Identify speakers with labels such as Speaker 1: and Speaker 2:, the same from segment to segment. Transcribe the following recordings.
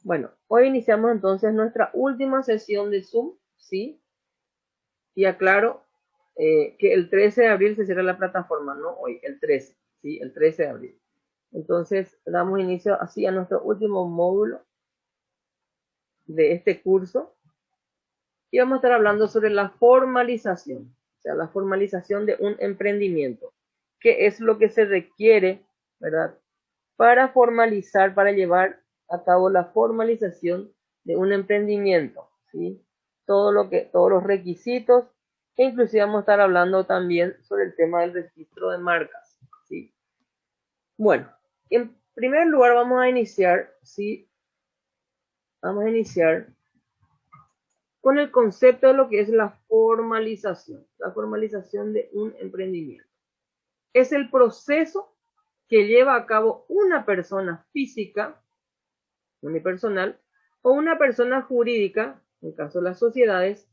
Speaker 1: Bueno, hoy iniciamos entonces nuestra última sesión de Zoom, ¿sí? Y aclaro que el 13 de abril se cierra la plataforma, no hoy, el 13, ¿sí? El 13 de abril. Entonces, damos inicio así a nuestro último módulo de este curso y vamos a estar hablando sobre la formalización, o sea, la formalización de un emprendimiento. ¿Qué es lo que se requiere, verdad? Para formalizar, para llevar a cabo la formalización de un emprendimiento, ¿sí? Todos los requisitos, e inclusive vamos a estar hablando también sobre el tema del registro de marcas, ¿sí? Bueno, en primer lugar vamos a iniciar, ¿sí? Vamos a iniciar con el concepto de lo que es la formalización de un emprendimiento. Es el proceso que lleva a cabo una persona física unipersonal o una persona jurídica, en el caso de las sociedades,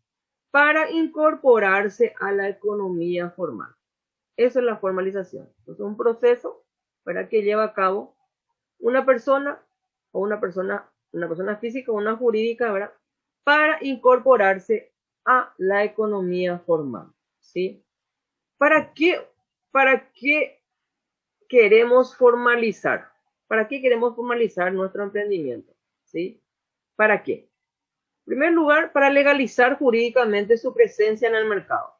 Speaker 1: para incorporarse a la economía formal. Eso es la formalización. Es un proceso para que lleva a cabo una persona o una persona física o una jurídica, ¿verdad? Para incorporarse a la economía formal, ¿sí? ¿Para qué, para qué queremos formalizar? ¿Para qué queremos formalizar nuestro emprendimiento? ¿Sí? ¿Para qué? En primer lugar, para legalizar jurídicamente su presencia en el mercado,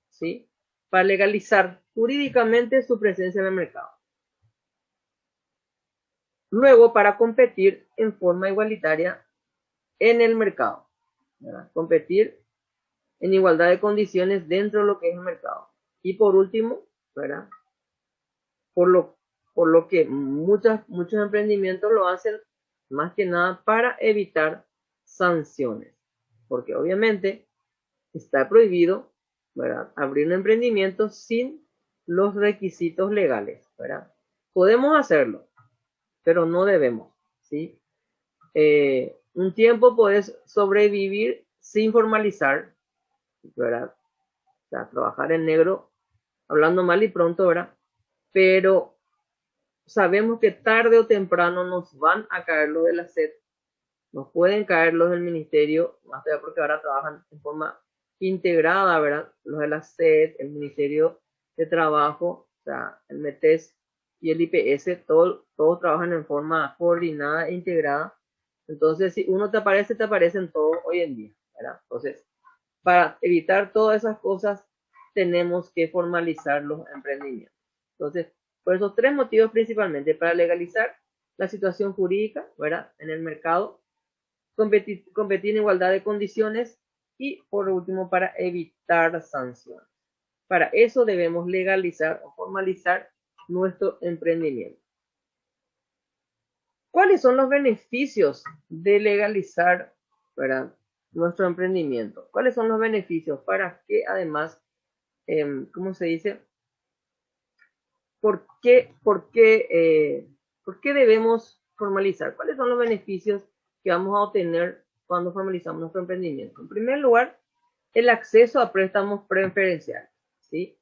Speaker 1: ¿sí? Para legalizar jurídicamente su presencia en el mercado. Luego, para competir en forma igualitaria en el mercado, ¿verdad? Competir en igualdad de condiciones dentro de lo que es el mercado. Y por último, ¿verdad? Por lo, por lo que muchos emprendimientos lo hacen más que nada para evitar sanciones. Porque obviamente está prohibido, ¿verdad?, abrir un emprendimiento sin los requisitos legales, ¿verdad? Podemos hacerlo, pero no debemos, ¿sí? Un tiempo puedes sobrevivir sin formalizar, ¿verdad? O sea, trabajar en negro, hablando mal y pronto, ¿verdad? Pero sabemos que tarde o temprano nos van a caer los de la SED, nos pueden caer los del ministerio, más allá porque ahora trabajan en forma integrada, ¿verdad? Los de la SED, el Ministerio de Trabajo, o sea, el METES y el IPS, todos trabajan en forma coordinada e integrada. Entonces, si uno te aparecen todos hoy en día, ¿verdad? Entonces, para evitar todas esas cosas, tenemos que formalizar los emprendimientos. Entonces, por esos tres motivos principalmente, para legalizar la situación jurídica, ¿verdad?, en el mercado, competir en igualdad de condiciones y, por último, para evitar sanciones. Para eso debemos legalizar o formalizar nuestro emprendimiento. ¿Cuáles son los beneficios de legalizar, ¿verdad?, nuestro emprendimiento? ¿Cuáles son los beneficios? Para que además, ¿cómo se dice? ¿Por qué debemos formalizar? ¿Cuáles son los beneficios que vamos a obtener cuando formalizamos nuestro emprendimiento? En primer lugar, el acceso a préstamos preferenciales, ¿sí?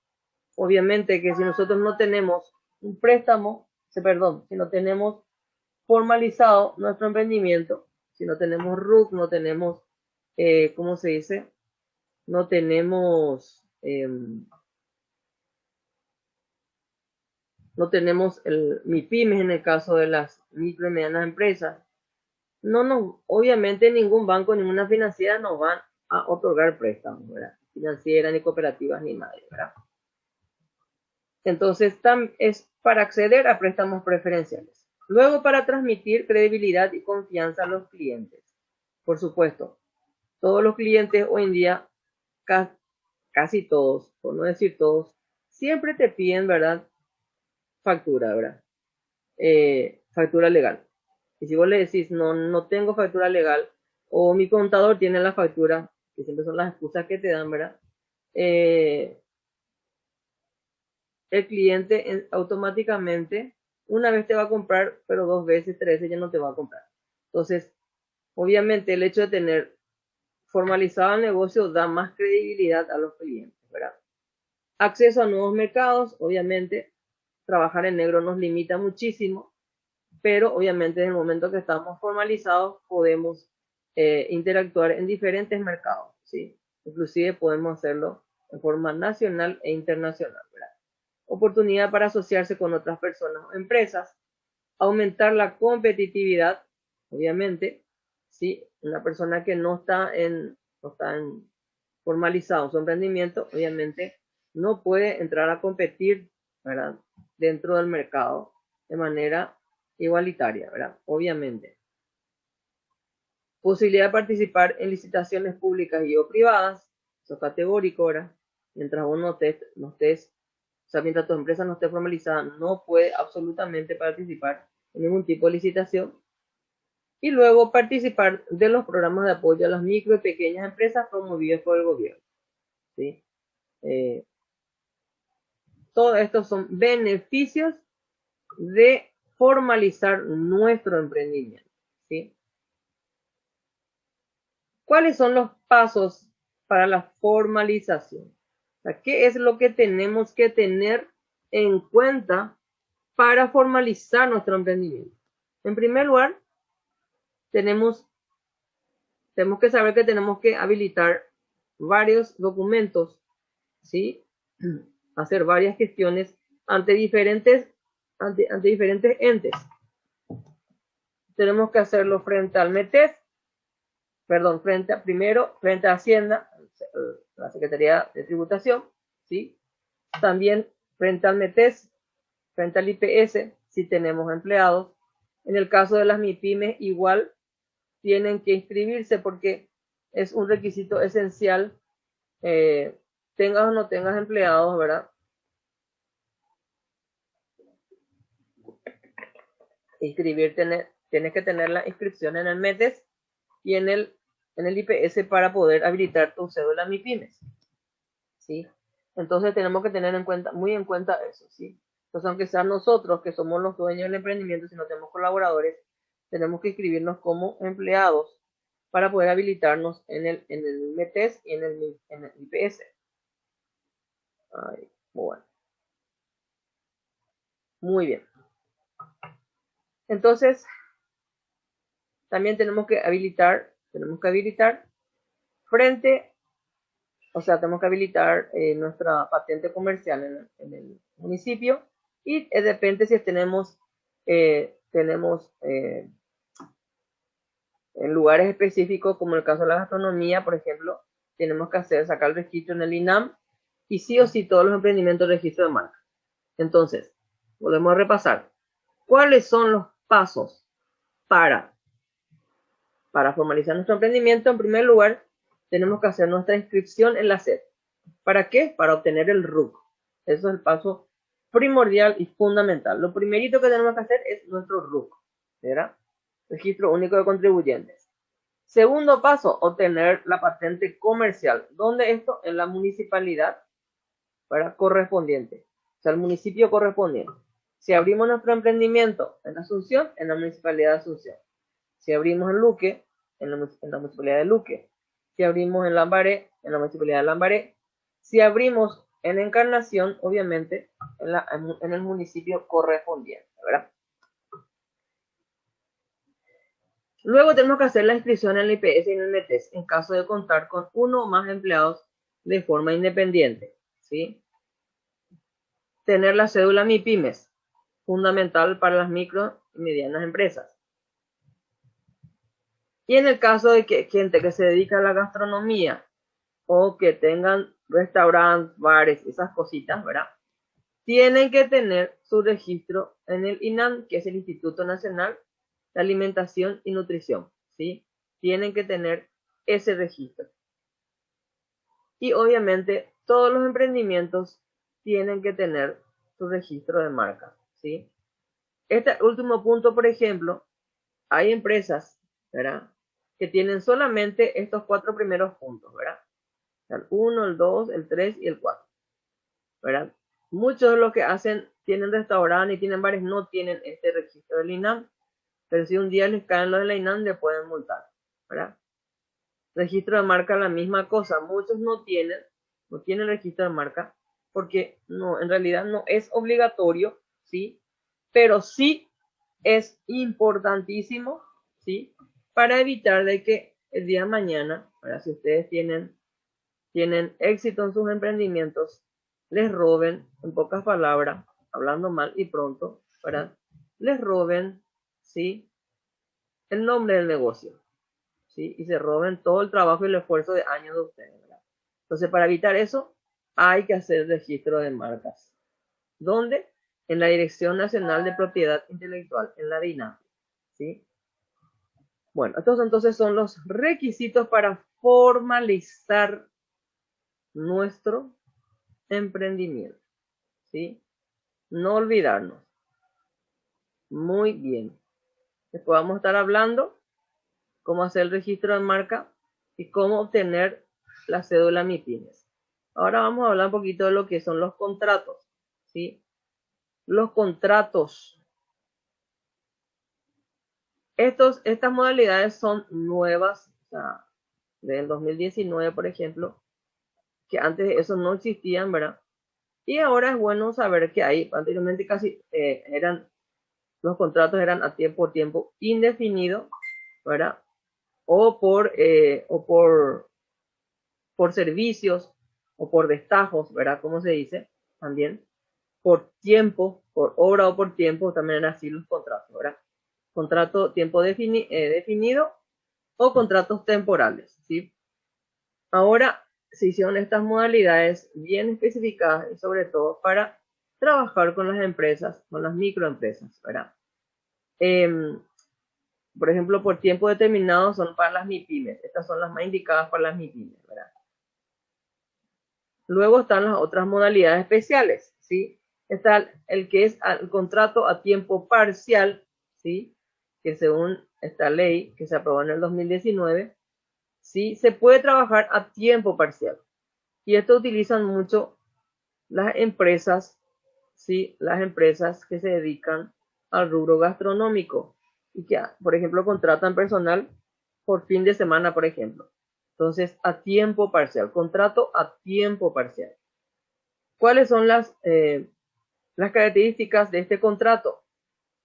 Speaker 1: Obviamente que si nosotros no tenemos un préstamo, si no tenemos formalizado nuestro emprendimiento, si no tenemos RUC, no tenemos, ¿cómo se dice? No tenemos, no tenemos el MIPYMES en el caso de las micro y medianas empresas. Obviamente ningún banco, ninguna financiera nos van a otorgar préstamos, ¿verdad? Financieras, ni cooperativas, ni nadie, ¿verdad? Entonces, es para acceder a préstamos preferenciales. Luego, para transmitir credibilidad y confianza a los clientes. Por supuesto, todos los clientes hoy en día, casi todos, por no decir todos, siempre te piden, ¿verdad?, factura, ¿verdad? Factura legal. Y si vos le decís, no tengo factura legal, o mi contador tiene la factura, que siempre son las excusas que te dan, ¿verdad? El cliente automáticamente, una vez te va a comprar, pero dos veces, tres veces ya no te va a comprar. Entonces, obviamente el hecho de tener formalizado el negocio da más credibilidad a los clientes, ¿verdad? Acceso a nuevos mercados, obviamente, trabajar en negro nos limita muchísimo. pero obviamente en el momento que estamos formalizados podemos interactuar en diferentes mercados, ¿sí? Inclusive podemos hacerlo en forma nacional e internacional, ¿verdad? Oportunidad para asociarse con otras personas o empresas, aumentar la competitividad, obviamente, ¿sí? Una persona que no está formalizado su emprendimiento, obviamente no puede entrar a competir, ¿verdad? Dentro del mercado de manera igualitaria, ¿verdad? Obviamente. Posibilidad de participar en licitaciones públicas y o privadas, eso es categórico, ¿verdad? Mientras vos no estés, o sea, mientras tu empresa no esté formalizada, no puede absolutamente participar en ningún tipo de licitación. Y luego participar de los programas de apoyo a las micro y pequeñas empresas promovidos por el gobierno, ¿sí? Todos estos son beneficios de formalizar nuestro emprendimiento, ¿sí? ¿Cuáles son los pasos para la formalización? O sea, ¿qué es lo que tenemos que tener en cuenta para formalizar nuestro emprendimiento? En primer lugar, tenemos que saber que tenemos que habilitar varios documentos, ¿sí? Hacer varias gestiones ante diferentes entes. Tenemos que hacerlo frente al METES, frente a Hacienda, la Secretaría de Tributación, ¿sí? También frente al METES, frente al IPS, si tenemos empleados. En el caso de las MIPYMES, igual tienen que inscribirse porque es un requisito esencial, tengas o no tengas empleados, ¿verdad? Tienes que tener la inscripción en el METES y en el IPS para poder habilitar tu cédula MIPYMES, ¿sí? Entonces tenemos que tener muy en cuenta eso, ¿sí? Entonces, aunque sean nosotros que somos los dueños del emprendimiento, si no tenemos colaboradores, tenemos que inscribirnos como empleados para poder habilitarnos en el METES y en el IPS. Ay, bueno. Muy bien. Entonces, también tenemos que habilitar tenemos que habilitar nuestra patente comercial en el municipio y depende si tenemos en lugares específicos, como el caso de la gastronomía, por ejemplo, tenemos que sacar el registro en el INAM y sí o sí todos los emprendimientos de registro de marca. Entonces, volvemos a repasar. ¿Cuáles son los pasos para formalizar nuestro emprendimiento? En primer lugar, tenemos que hacer nuestra inscripción en la SED. ¿Para qué? Para obtener el RUC. Eso es el paso primordial y fundamental. Lo primerito que tenemos que hacer es nuestro RUC, ¿verdad? Registro único de contribuyentes. Segundo paso, obtener la patente comercial. ¿Dónde esto? En la municipalidad, ¿verdad? Correspondiente. O sea, el municipio correspondiente. Si abrimos nuestro emprendimiento en Asunción, en la municipalidad de Asunción. Si abrimos en Luque, en la municipalidad de Luque. Si abrimos en Lambaré, en la municipalidad de Lambaré. Si abrimos en Encarnación, obviamente, en el municipio correspondiente, ¿verdad? Luego tenemos que hacer la inscripción en el IPS y en el METES en caso de contar con uno o más empleados de forma independiente, ¿sí? Tener la cédula MIPYMES, fundamental para las micro y medianas empresas. Y en el caso de que gente que se dedica a la gastronomía o que tengan restaurantes, bares, esas cositas, ¿verdad? Tienen que tener su registro en el INAN, que es el Instituto Nacional de Alimentación y Nutrición, ¿sí? Tienen que tener ese registro. Y obviamente todos los emprendimientos tienen que tener su registro de marca, ¿sí? Este último punto, por ejemplo, hay empresas, ¿verdad?, que tienen solamente estos 4 primeros puntos, ¿verdad? El 1, el 2, el 3 y el 4, ¿verdad? Muchos de los que tienen restaurantes y tienen bares no tienen este registro del INAM, pero si un día les caen los de la INAM, le pueden multar, ¿verdad? Registro de marca, la misma cosa. Muchos no tienen registro de marca porque en realidad no es obligatorio, ¿sí? Pero sí es importantísimo, ¿sí? Para evitar de que el día de mañana, ahora si ustedes tienen éxito en sus emprendimientos, les roben, en pocas palabras, hablando mal y pronto, ¿verdad? Les roben, ¿sí? El nombre del negocio, ¿sí? Y se roben todo el trabajo y el esfuerzo de años de ustedes, ¿verdad? Entonces, para evitar eso, hay que hacer registro de marcas. ¿Dónde? En la Dirección Nacional de Propiedad Intelectual, en la DINAPI, ¿sí? Bueno, estos entonces son los requisitos para formalizar nuestro emprendimiento, ¿sí? No olvidarnos. Muy bien. Después vamos a estar hablando cómo hacer el registro de marca y cómo obtener la cédula MIPYMES. Ahora vamos a hablar un poquito de lo que son los contratos, ¿sí? Los contratos. Estas modalidades son nuevas, o sea, del 2019, por ejemplo, que antes de eso no existían, ¿verdad? Y ahora es bueno saber que hay, anteriormente casi los contratos eran a tiempo indefinido, ¿verdad? O por servicios o por destajos, ¿verdad? Como se dice también, por tiempo, por hora o por tiempo, también eran así los contratos, ¿verdad? Contrato tiempo definido o contratos temporales, ¿sí? Ahora se hicieron estas modalidades bien especificadas y sobre todo para trabajar con las empresas, con las microempresas, ¿verdad? Por ejemplo, por tiempo determinado son para las MIPYMES. Estas son las más indicadas para las MIPYMES, ¿verdad? Luego están las otras modalidades especiales, ¿sí? Está el que es el contrato a tiempo parcial, ¿sí? Que según esta ley que se aprobó en el 2019, ¿sí? Se puede trabajar a tiempo parcial. Y esto utilizan mucho las empresas, ¿sí? Las empresas que se dedican al rubro gastronómico y que, por ejemplo, contratan personal por fin de semana, por ejemplo. Entonces, a tiempo parcial, contrato a tiempo parcial. ¿Cuáles son las características de este contrato?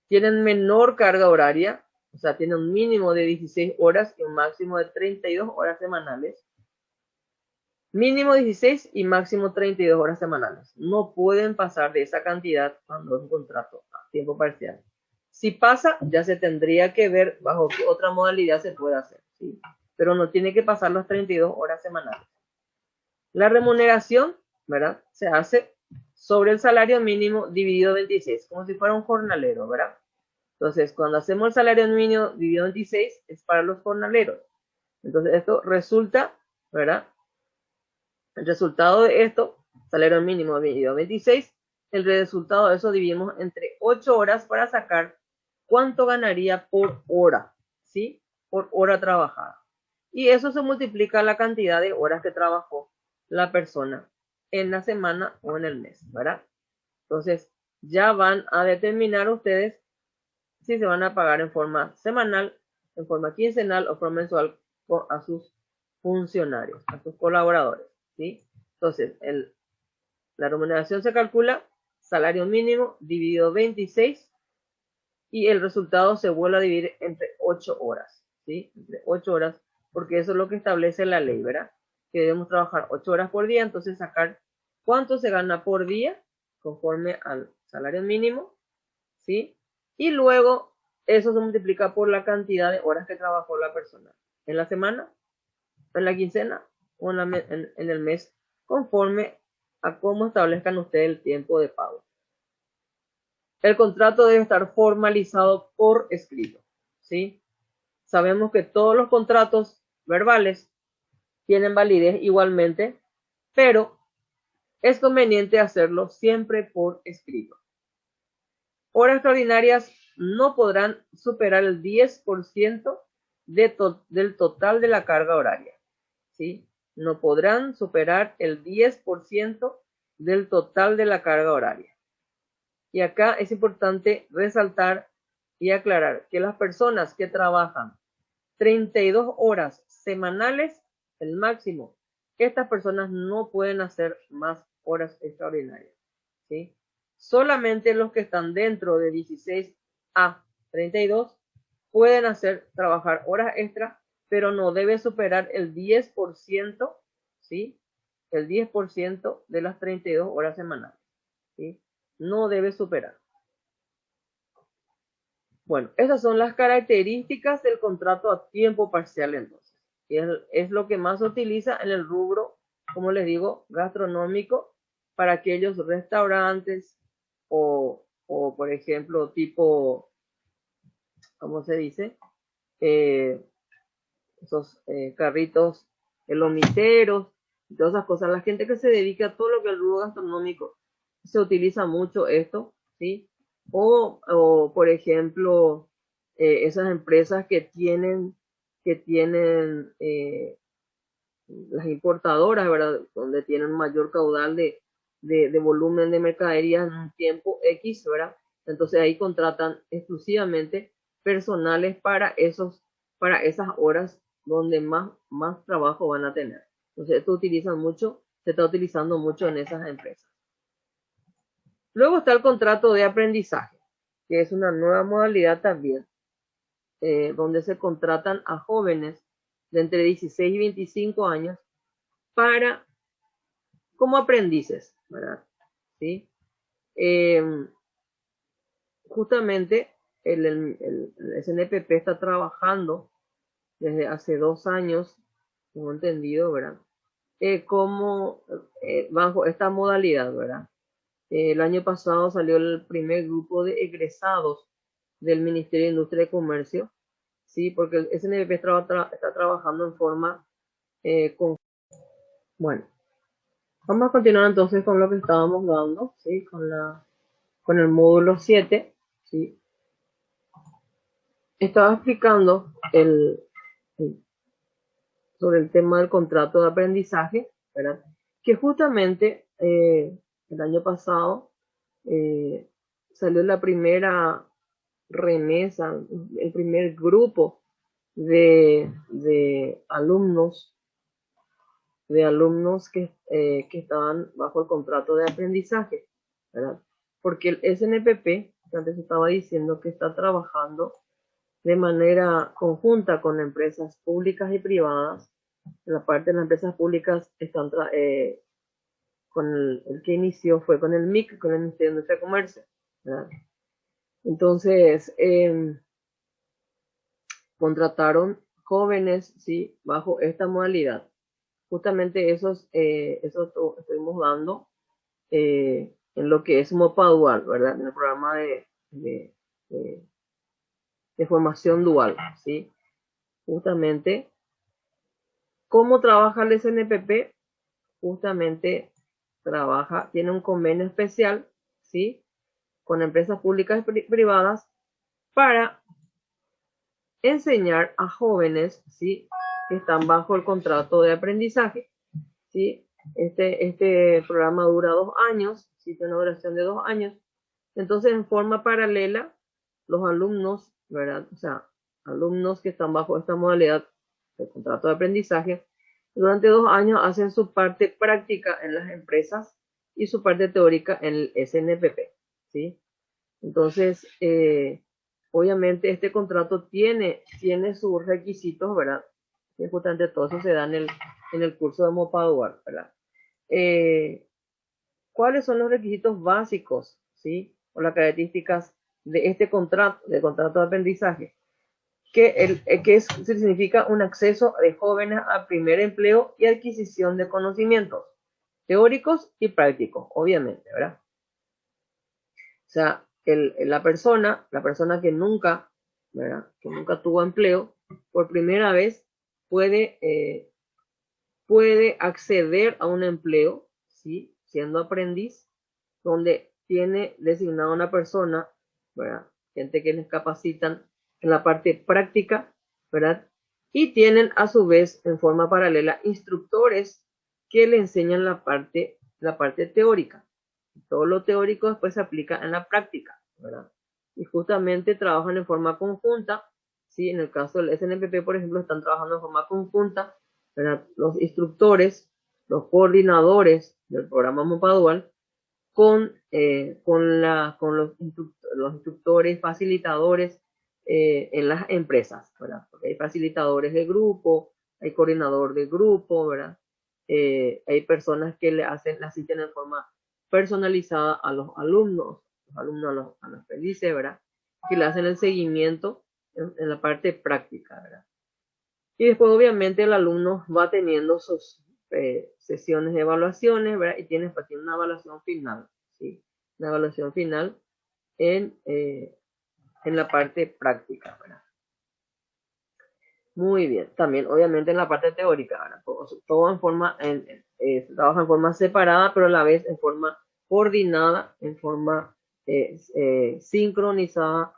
Speaker 1: Tienen menor carga horaria, o sea, tienen un mínimo de 16 horas y un máximo de 32 horas semanales. Mínimo 16 y máximo 32 horas semanales. No pueden pasar de esa cantidad cuando es un contrato a tiempo parcial. Si pasa, ya se tendría que ver bajo qué otra modalidad se puede hacer, ¿sí? Pero no tiene que pasar las 32 horas semanales. La remuneración, ¿verdad? Se hace sobre el salario mínimo dividido 26, como si fuera un jornalero, ¿verdad? Entonces, cuando hacemos el salario mínimo dividido 26, es para los jornaleros. Entonces, esto resulta, ¿verdad? El resultado de esto, salario mínimo dividido 26, el resultado de eso dividimos entre 8 horas para sacar cuánto ganaría por hora, ¿sí? Por hora trabajada. Y eso se multiplica la cantidad de horas que trabajó la persona en la semana o en el mes, ¿verdad? Entonces, ya van a determinar ustedes si se van a pagar en forma semanal, en forma quincenal o forma mensual a sus funcionarios, a sus colaboradores, ¿sí? Entonces, la remuneración se calcula salario mínimo dividido 26 y el resultado se vuelve a dividir entre 8 horas, ¿sí? Entre 8 horas, porque eso es lo que establece la ley, ¿verdad? Que debemos trabajar 8 horas por día, entonces sacar cuánto se gana por día conforme al salario mínimo, ¿sí? Y luego eso se multiplica por la cantidad de horas que trabajó la persona en la semana, en la quincena o en el mes, conforme a cómo establezcan ustedes el tiempo de pago. El contrato debe estar formalizado por escrito, ¿sí? Sabemos que todos los contratos verbales tienen validez igualmente, pero es conveniente hacerlo siempre por escrito. Horas extraordinarias no podrán superar el 10% del total de la carga horaria, ¿sí? No podrán superar el 10% del total de la carga horaria. Y acá es importante resaltar y aclarar que las personas que trabajan 32 horas semanales, el máximo, estas personas no pueden hacer más horas extraordinarias, ¿sí? Solamente los que están dentro de 16 a 32, pueden trabajar horas extra, pero no debe superar el 10%, ¿sí? El 10% de las 32 horas semanales, ¿sí? No debe superar. Bueno, esas son las características del contrato a tiempo parcial entonces. Es lo que más se utiliza en el rubro, como les digo, gastronómico, para aquellos restaurantes o por ejemplo, tipo, ¿cómo se dice? Esos carritos lomiteros, todas esas cosas. La gente que se dedica a todo lo que es el rubro gastronómico, se utiliza mucho esto, ¿sí? O por ejemplo, esas empresas que tienen las importadoras, ¿verdad? Donde tienen mayor caudal de volumen de mercadería en un tiempo X, ¿verdad? Entonces ahí contratan exclusivamente personales para esas horas donde más trabajo van a tener. Entonces esto se está utilizando mucho en esas empresas. Luego está el contrato de aprendizaje, que es una nueva modalidad también, donde se contratan a jóvenes de entre 16 y 25 años como aprendices, ¿verdad? ¿Sí? Justamente el SNPP está trabajando desde hace 2 años, tengo entendido, ¿verdad? Bajo esta modalidad, ¿verdad? El año pasado salió el primer grupo de egresados del Ministerio de Industria y Comercio, ¿sí? Porque el SNPP está trabajando en forma Bueno, vamos a continuar entonces con lo que estábamos dando, ¿sí? Con el módulo 7, ¿sí? Estaba explicando sobre el tema del contrato de aprendizaje, ¿verdad? Que justamente el año pasado salió la primera remesa, el primer grupo de alumnos que estaban bajo el contrato de aprendizaje, ¿verdad? Porque el SNPP, que antes estaba diciendo que está trabajando de manera conjunta con empresas públicas y privadas. La parte de las empresas públicas están con el que inició fue con el MIC, con el Ministerio de Industria y Comercio, ¿verdad? Entonces, contrataron jóvenes, ¿sí? Bajo esta modalidad. Justamente eso estuvimos dando en lo que es MOPA Dual, ¿verdad? En el programa de, de formación dual, ¿sí? Justamente, ¿cómo trabaja el SNPP? Justamente tiene un convenio especial, ¿sí? Con empresas públicas y privadas para enseñar a jóvenes, ¿sí? Que están bajo el contrato de aprendizaje, ¿sí? Este programa dura 2 años, ¿sí? Tiene una duración de 2 años. Entonces, en forma paralela, los alumnos, ¿verdad? O sea, alumnos que están bajo esta modalidad de contrato de aprendizaje, durante 2 años hacen su parte práctica en las empresas y su parte teórica en el SNPP, ¿sí? Entonces, obviamente este contrato tiene sus requisitos, ¿verdad? Y justamente todo eso se da en el curso de MOPA Dual, ¿verdad? ¿Cuáles son los requisitos básicos, ¿sí? O las características de este contrato de aprendizaje? Que significa un acceso de jóvenes a primer empleo y adquisición de conocimientos teóricos y prácticos, obviamente, ¿verdad? O sea, la persona que nunca, ¿verdad? Que nunca tuvo empleo, por primera vez puede acceder a un empleo, ¿sí? Siendo aprendiz, donde tiene designada una persona, ¿verdad? Gente que les capacitan en la parte práctica, ¿verdad? Y tienen a su vez en forma paralela instructores que le enseñan la parte teórica. Todo lo teórico después se aplica en la práctica, ¿verdad? Y justamente trabajan en forma conjunta, ¿sí? En el caso del SNPP, por ejemplo, están trabajando en forma conjunta, ¿verdad? Los instructores, los coordinadores del programa MOPA Dual, con los instructores, facilitadores en las empresas, ¿verdad? Porque hay facilitadores de grupo, hay coordinador de grupo, ¿verdad? Hay personas que le asisten de forma personalizada a los alumnos a los aprendices, ¿verdad? Que le hacen el seguimiento en la parte práctica, ¿verdad? Y después, obviamente, el alumno va teniendo sus sesiones de evaluaciones, ¿verdad? Y tiene una evaluación final, ¿sí? Una evaluación final en la parte práctica, ¿verdad? Muy bien. También, obviamente, en la parte teórica, ¿verdad? Todo en forma, se trabaja en forma separada, pero a la vez en forma coordinada, en forma sincronizada,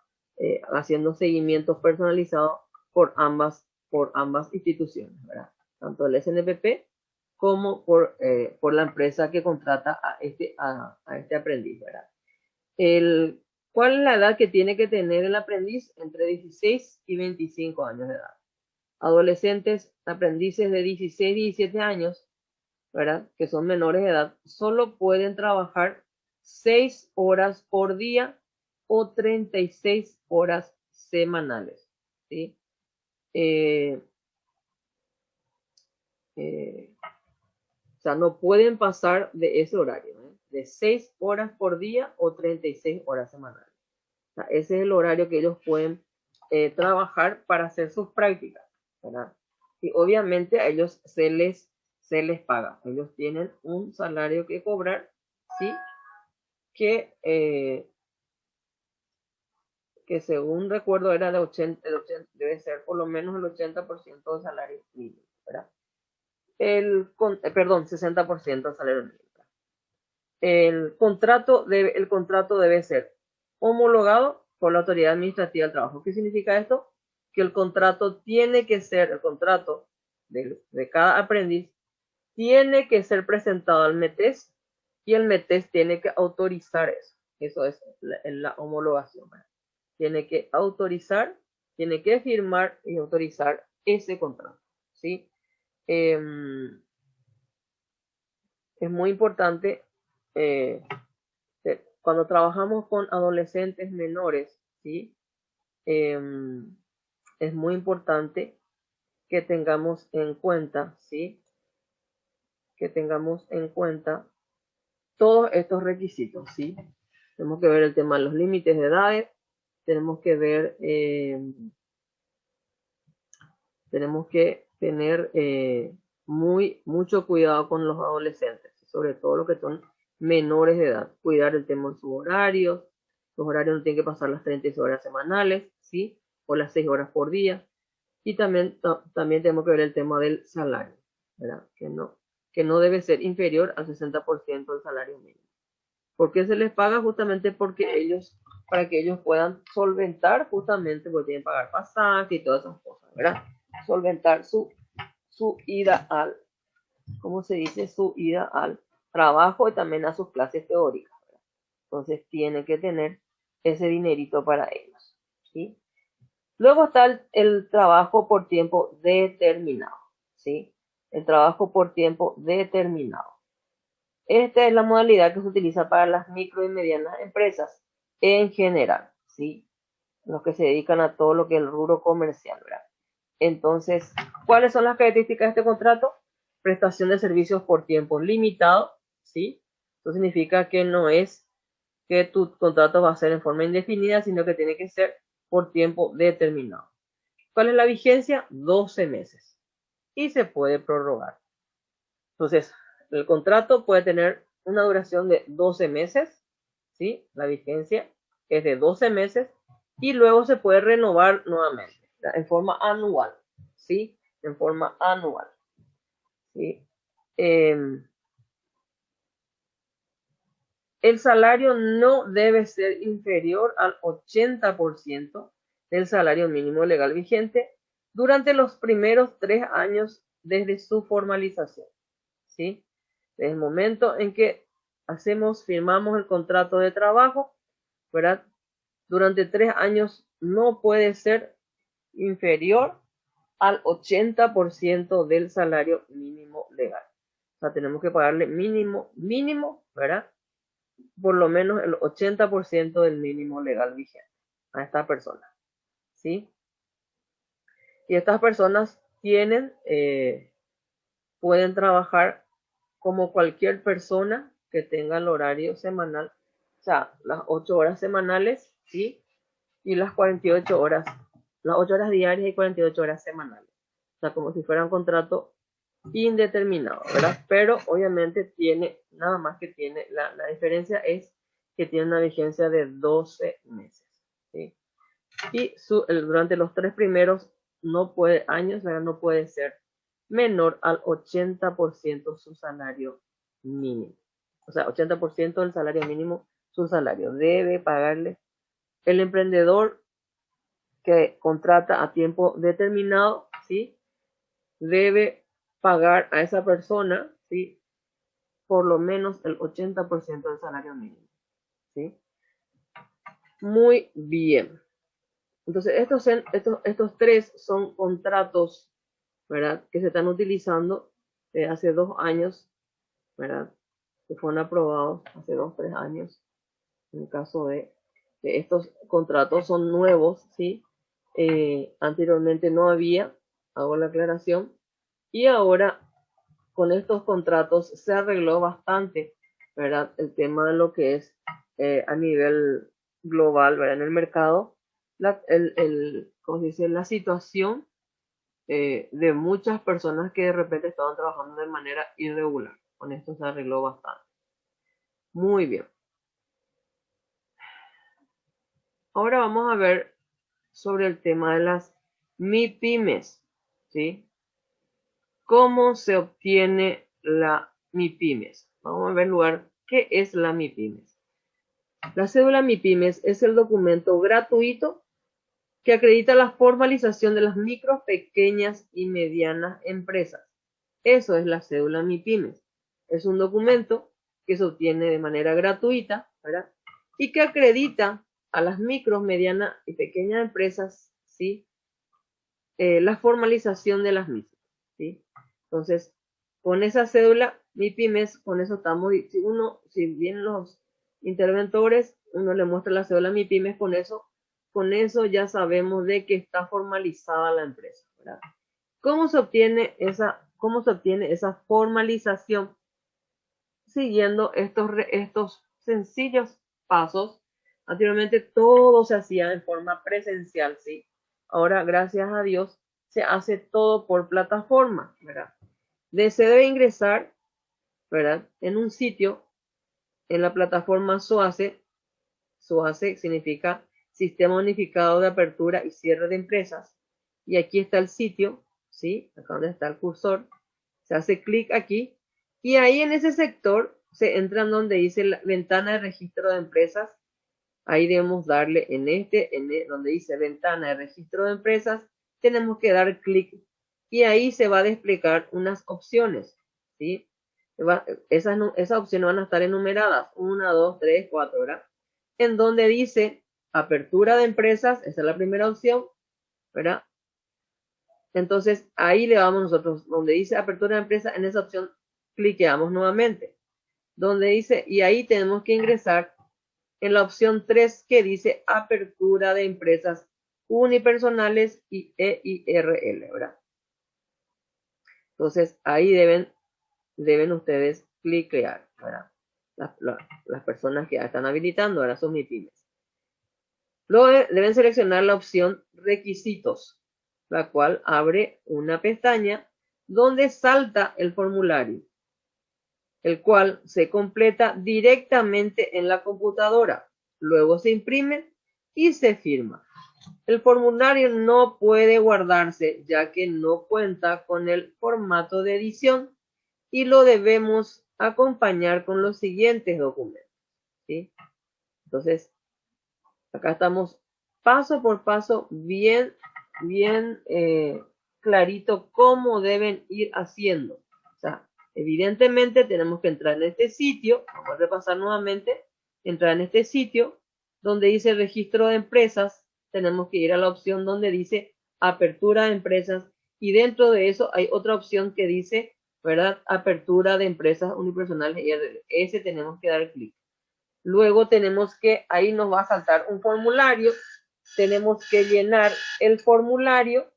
Speaker 1: haciendo seguimientos personalizados por ambas instituciones, ¿verdad? Tanto el SNPP como por la empresa que contrata a este aprendiz, ¿verdad? ¿Cuál es la edad que tiene que tener el aprendiz? Entre 16 y 25 años de edad. Adolescentes, aprendices de 16 y 17 años, ¿verdad? Que son menores de edad, solo pueden trabajar 6 horas por día o 36 horas semanales, ¿sí? O sea, no pueden pasar de ese horario, ¿eh? De 6 horas por día o 36 horas semanales. O sea, ese es el horario que ellos pueden trabajar para hacer sus prácticas, ¿verdad? Y obviamente a ellos se les paga. Ellos tienen un salario que cobrar, ¿sí? Que según recuerdo era de 80, debe ser por lo menos el 80% del salario mínimo, ¿verdad? Perdón, 60% del salario mínimo. El contrato debe ser homologado por la autoridad administrativa del trabajo. ¿Qué significa esto? Que el contrato tiene que ser, el contrato de cada aprendiz tiene que ser presentado al METES y el METES tiene que autorizar eso. Eso es la homologación, ¿verdad? Tiene que autorizar, tiene que firmar y autorizar ese contrato, ¿sí? Es muy importante cuando trabajamos con adolescentes menores, ¿sí? Es muy importante que tengamos en cuenta, ¿sí? Que tengamos en cuenta todos estos requisitos, ¿sí? Tenemos que ver el tema de los límites de edades, tenemos que ver, tenemos que tener mucho cuidado con los adolescentes, sobre todo los que son menores de edad, cuidar el tema de sus horarios. Los horarios no tienen que pasar las 36 horas semanales, ¿sí? O las 6 horas por día. Y también tenemos que ver el tema del salario, ¿verdad? Que no debe ser inferior al 60% del salario mínimo. ¿Por qué se les paga? Justamente para que ellos puedan solventar, justamente porque tienen que pagar pasaje y todas esas cosas, ¿verdad? Solventar su ida ¿cómo se dice? Su ida al trabajo y también a sus clases teóricas, ¿verdad? Entonces tienen que tener ese dinerito para ellos, ¿sí? Luego está el trabajo por tiempo determinado, ¿sí? El trabajo por tiempo determinado. Esta es la modalidad que se utiliza para las micro y medianas empresas en general, ¿sí? Los que se dedican a todo lo que es el rubro comercial, ¿verdad? Entonces, ¿cuáles son las características de este contrato? Prestación de servicios por tiempo limitado, ¿sí? Eso significa que no es que tu contrato va a ser en forma indefinida, sino que tiene que ser por tiempo determinado. ¿Cuál es la vigencia? 12 meses. Y se puede prorrogar. Entonces, el contrato puede tener una duración de 12 meses, ¿sí? La vigencia es de 12 meses y luego se puede renovar nuevamente en forma anual, ¿sí? En forma anual, ¿sí? El salario no debe ser inferior al 80% del salario mínimo legal vigente durante los primeros 3 años desde su formalización, ¿sí? Desde el momento en que firmamos el contrato de trabajo, ¿verdad? Durante 3 años no puede ser inferior al 80% del salario mínimo legal. O sea, tenemos que pagarle mínimo, ¿verdad? Por lo menos el 80% del mínimo legal vigente a esta persona, ¿sí? Y estas personas pueden trabajar como cualquier persona que tenga el horario semanal, o sea, las 8 horas semanales, ¿sí? Y las 48 horas, las 8 horas diarias y 48 horas semanales. O sea, como si fuera un contrato indeterminado, ¿verdad? Pero obviamente nada más que tiene, la diferencia es que tiene una vigencia de 12 meses, ¿sí? Y durante los 3 primeros años, ¿verdad? No puede ser menor al 80% su salario mínimo. O sea, 80% del salario mínimo, su salario. Debe pagarle el emprendedor que contrata a tiempo determinado, ¿sí? Debe pagar a esa persona, ¿sí? Por lo menos el 80% del salario mínimo, ¿sí? Muy bien. Entonces, estos tres son contratos, ¿verdad? Que se están utilizando hace 2 años, ¿verdad? Que fueron aprobados hace 2, 3 años. En el caso de estos contratos son nuevos, ¿sí? Anteriormente no había, hago la aclaración, y ahora con estos contratos se arregló bastante, ¿verdad? El tema de lo que es a nivel global, ¿verdad? En el mercado, ¿cómo se dice? La situación de muchas personas que de repente estaban trabajando de manera irregular. Con esto se arregló bastante. Muy bien. Ahora vamos a ver sobre el tema de las MIPYMES, ¿sí? ¿Cómo se obtiene la MIPYMES? Vamos a ver en lugar qué es la MIPYMES. La cédula MIPYMES es el documento gratuito que acredita la formalización de las micro, pequeñas y medianas empresas. Eso es la cédula MIPYMES. Es un documento que se obtiene de manera gratuita, ¿verdad? Y que acredita a las micro, medianas y pequeñas empresas, ¿sí? La formalización de las mismas, ¿sí? Entonces, con esa cédula MIPYMES, con eso estamos, si bien los interventores, uno le muestra la cédula MIPYMES, con eso ya sabemos de que está formalizada la empresa, ¿verdad? ¿Cómo se obtiene esa formalización? Siguiendo estos sencillos pasos. Anteriormente todo se hacía en forma presencial, ¿sí? Ahora, gracias a Dios, se hace todo por plataforma, ¿verdad? Se debe ingresar, ¿verdad? En un sitio, en la plataforma SOACE. SOACE significa Sistema Unificado de Apertura y Cierre de Empresas. Y aquí está el sitio, ¿sí? Acá donde está el cursor. Se hace clic aquí y ahí en ese sector se entra en donde dice la ventana de registro de empresas. Ahí debemos darle donde dice ventana de registro de empresas, tenemos que dar clic y ahí se va a desplegar unas opciones, ¿sí? Esas opciones van a estar enumeradas, 1, 2, 3, 4, ¿verdad? En donde dice apertura de empresas, esa es la primera opción, ¿verdad? Entonces ahí le damos nosotros, donde dice apertura de empresa, en esa opción cliqueamos nuevamente. Donde dice, y ahí tenemos que ingresar en la opción 3 que dice apertura de empresas unipersonales y EIRL, ¿verdad? Entonces ahí deben ustedes cliquear, ¿verdad? Las personas que ya están habilitando, ahora son MIPYMES. Luego deben seleccionar la opción requisitos, la cual abre una pestaña donde salta el formulario, el cual se completa directamente en la computadora. Luego se imprime y se firma. El formulario no puede guardarse ya que no cuenta con el formato de edición y lo debemos acompañar con los siguientes documentos, ¿sí? Entonces, acá estamos paso por paso, bien clarito cómo deben ir haciendo. O sea, evidentemente tenemos que entrar en este sitio, vamos a repasar nuevamente, entrar en este sitio donde dice registro de empresas, tenemos que ir a la opción donde dice apertura de empresas y dentro de eso hay otra opción que dice, ¿verdad? Apertura de empresas unipersonales y ese tenemos que dar clic. Luego tenemos que, ahí nos va a saltar un formulario tenemos que llenar el formulario,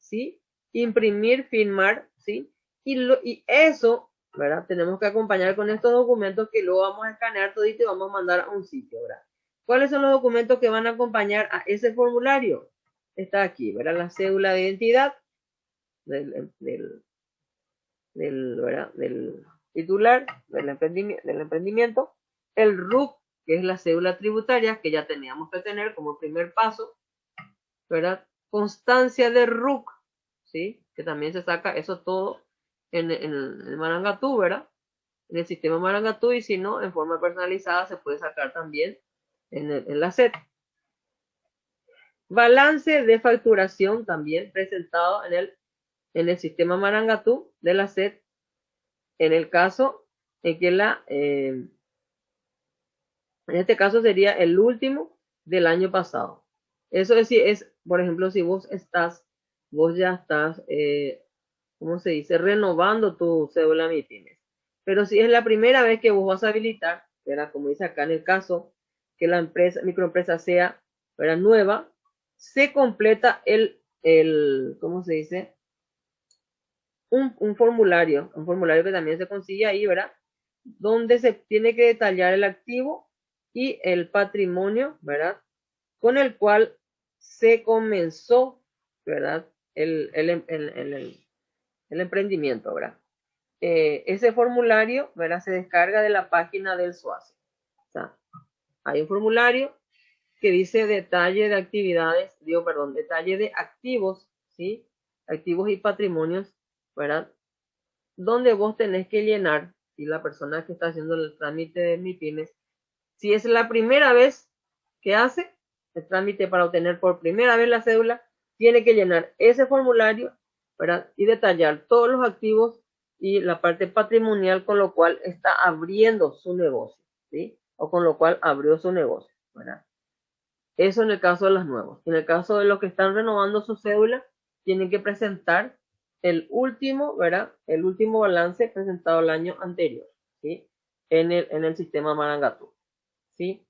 Speaker 1: ¿sí? Imprimir, firmar, ¿sí? Y eso, ¿verdad? Tenemos que acompañar con estos documentos que luego vamos a escanear todito y vamos a mandar a un sitio, ¿verdad? ¿Cuáles son los documentos que van a acompañar a ese formulario? Está aquí, ¿verdad? La cédula de identidad del ¿verdad? Del titular del emprendimiento, el RUC, que es la cédula tributaria, que ya teníamos que tener como primer paso, ¿verdad? Constancia de RUC, ¿sí? Que también se saca eso todo en el Marangatú, ¿verdad? En el sistema Marangatú, y si no, en forma personalizada se puede sacar también en la SET. Balance de facturación también presentado en el sistema Marangatú de la SET, en el caso en que en este caso sería el último del año pasado. Eso es, por ejemplo, si vos ya estás, ¿cómo se dice? Renovando tu cédula MIPYMES. Pero si es la primera vez que vos vas a habilitar, ¿verdad? Como dice acá en el caso, que la microempresa sea, ¿verdad? Nueva, se completa ¿cómo se dice? Un formulario que también se consigue ahí, ¿verdad? Donde se tiene que detallar el activo y el patrimonio, ¿verdad? Con el cual se comenzó, ¿verdad? El emprendimiento, ¿verdad? Ese formulario, ¿verdad? Se descarga de la página del SUACE. O sea, hay un formulario que dice detalle de actividades, detalle de activos, ¿sí? Activos y patrimonios, ¿verdad? Donde vos tenés que llenar, y la persona que está haciendo el trámite de MIPYMES, si es la primera vez que hace el trámite para obtener por primera vez la cédula, tiene que llenar ese formulario, ¿verdad? Y detallar todos los activos y la parte patrimonial con lo cual está abriendo su negocio, ¿sí? O con lo cual abrió su negocio, ¿verdad? Eso en el caso de los nuevos. En el caso de los que están renovando su cédula, tienen que presentar el último, ¿verdad? El último balance presentado el año anterior, ¿sí? En el sistema Marangatú, ¿sí?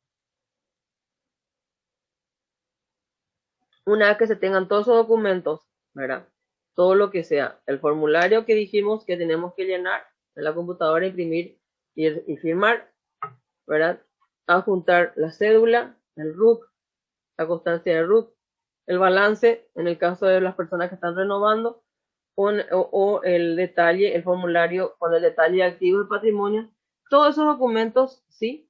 Speaker 1: Una vez que se tengan todos esos documentos, ¿verdad? Todo lo que sea, el formulario que dijimos que tenemos que llenar en la computadora, imprimir y firmar, ¿verdad? Adjuntar la cédula, el RUC, la constancia de RUC, el balance en el caso de las personas que están renovando, o el detalle, el formulario con el detalle de activos y patrimonio. Todos esos documentos, ¿sí?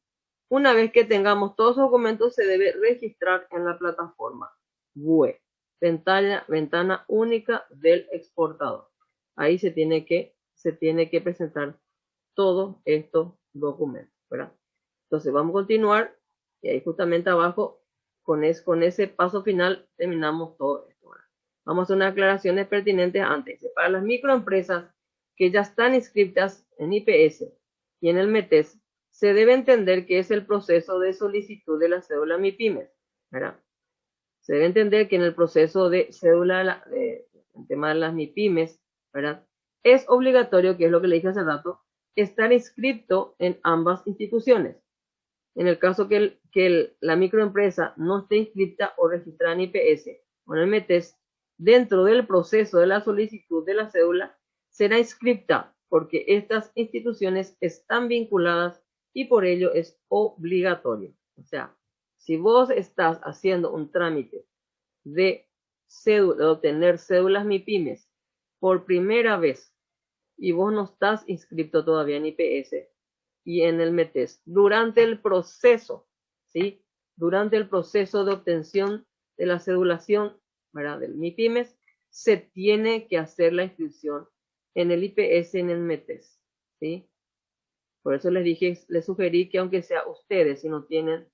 Speaker 1: Una vez que tengamos todos esos documentos, se debe registrar en la plataforma web, ventana única del exportador. Ahí se tiene que presentar todos estos documentos, ¿verdad? Entonces vamos a continuar, y ahí justamente abajo, con ese paso final, terminamos todo esto, ¿verdad? Vamos a hacer unas aclaraciones pertinentes antes. Para las microempresas que ya están inscritas en IPS y en el METES, se debe entender que es el proceso de solicitud de la cédula MIPYMES, ¿verdad? Se debe entender que en el proceso de cédula, el tema de las MIPYMES, ¿verdad? Es obligatorio, que es lo que le dije hace rato, estar inscrito en ambas instituciones. En el caso que la microempresa no esté inscrita o registrada en IPS o en el METES, dentro del proceso de la solicitud de la cédula, será inscrita porque estas instituciones están vinculadas y por ello es obligatorio. O sea, si vos estás haciendo un trámite de obtener cédulas MIPYMES por primera vez y vos no estás inscrito todavía en IPS y en el METES, durante el proceso, ¿sí? Durante el proceso de obtención de la cedulación, ¿verdad? Del MIPYMES, se tiene que hacer la inscripción en el IPS, en el METES, ¿sí? Por eso les sugerí que aunque sea ustedes, si no tienen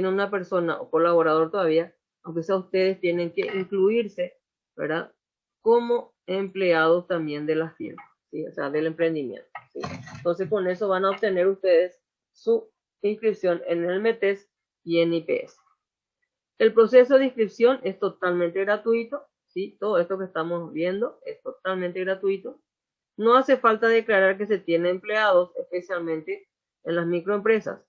Speaker 1: una persona o colaborador todavía, aunque sea ustedes, tienen que incluirse, ¿verdad? Como empleados también de la firma, ¿sí? O sea, del emprendimiento, ¿sí? Entonces, con eso van a obtener ustedes su inscripción en el METES y en IPS. El proceso de inscripción es totalmente gratuito, ¿sí? Todo esto que estamos viendo es totalmente gratuito. No hace falta declarar que se tiene empleados, especialmente en las microempresas,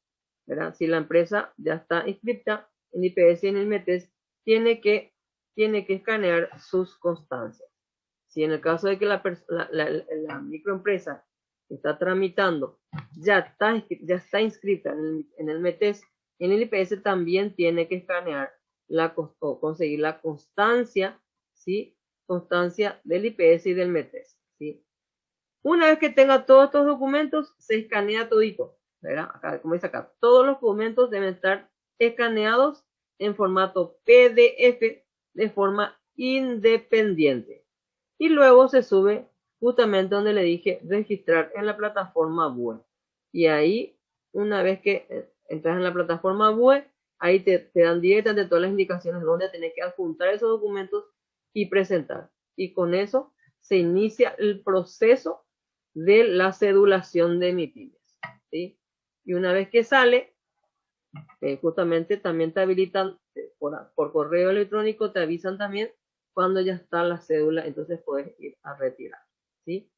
Speaker 1: ¿verdad? Si la empresa ya está inscripta, en IPS y en el METES, tiene que escanear sus constancias. Si en el caso de que la microempresa que está tramitando ya está inscrita en el METES, en el IPS también tiene que escanear o conseguir la constancia, ¿sí? Constancia del IPS y del METES, ¿sí? Una vez que tenga todos estos documentos, se escanea todito, ¿verdad? Acá, como dice acá, todos los documentos deben estar escaneados en formato PDF de forma independiente. Y luego se sube justamente donde le dije registrar en la plataforma BUE. Y ahí, una vez que entras en la plataforma BUE, ahí te dan directamente todas las indicaciones donde tenés que adjuntar esos documentos y presentar. Y con eso se inicia el proceso de la cedulación de MIPYMES, ¿sí? Y una vez que sale, justamente también te habilitan por correo electrónico, te avisan también cuando ya está la cédula, entonces puedes ir a retirar, ¿sí?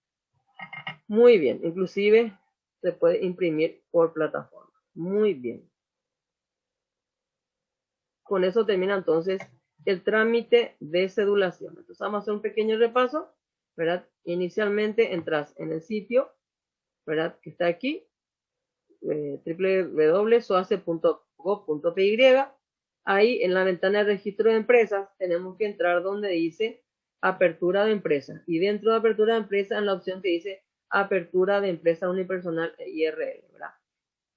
Speaker 1: Muy bien, inclusive se puede imprimir por plataforma. Muy bien. Con eso termina entonces el trámite de cedulación. Entonces vamos a hacer un pequeño repaso, ¿verdad? Inicialmente entras en el sitio, ¿verdad? Que está aquí, www.soace.gov.py. Ahí en la ventana de registro de empresas tenemos que entrar donde dice apertura de empresa. Y dentro de apertura de empresa, en la opción que dice apertura de empresa unipersonal IRL, ¿verdad?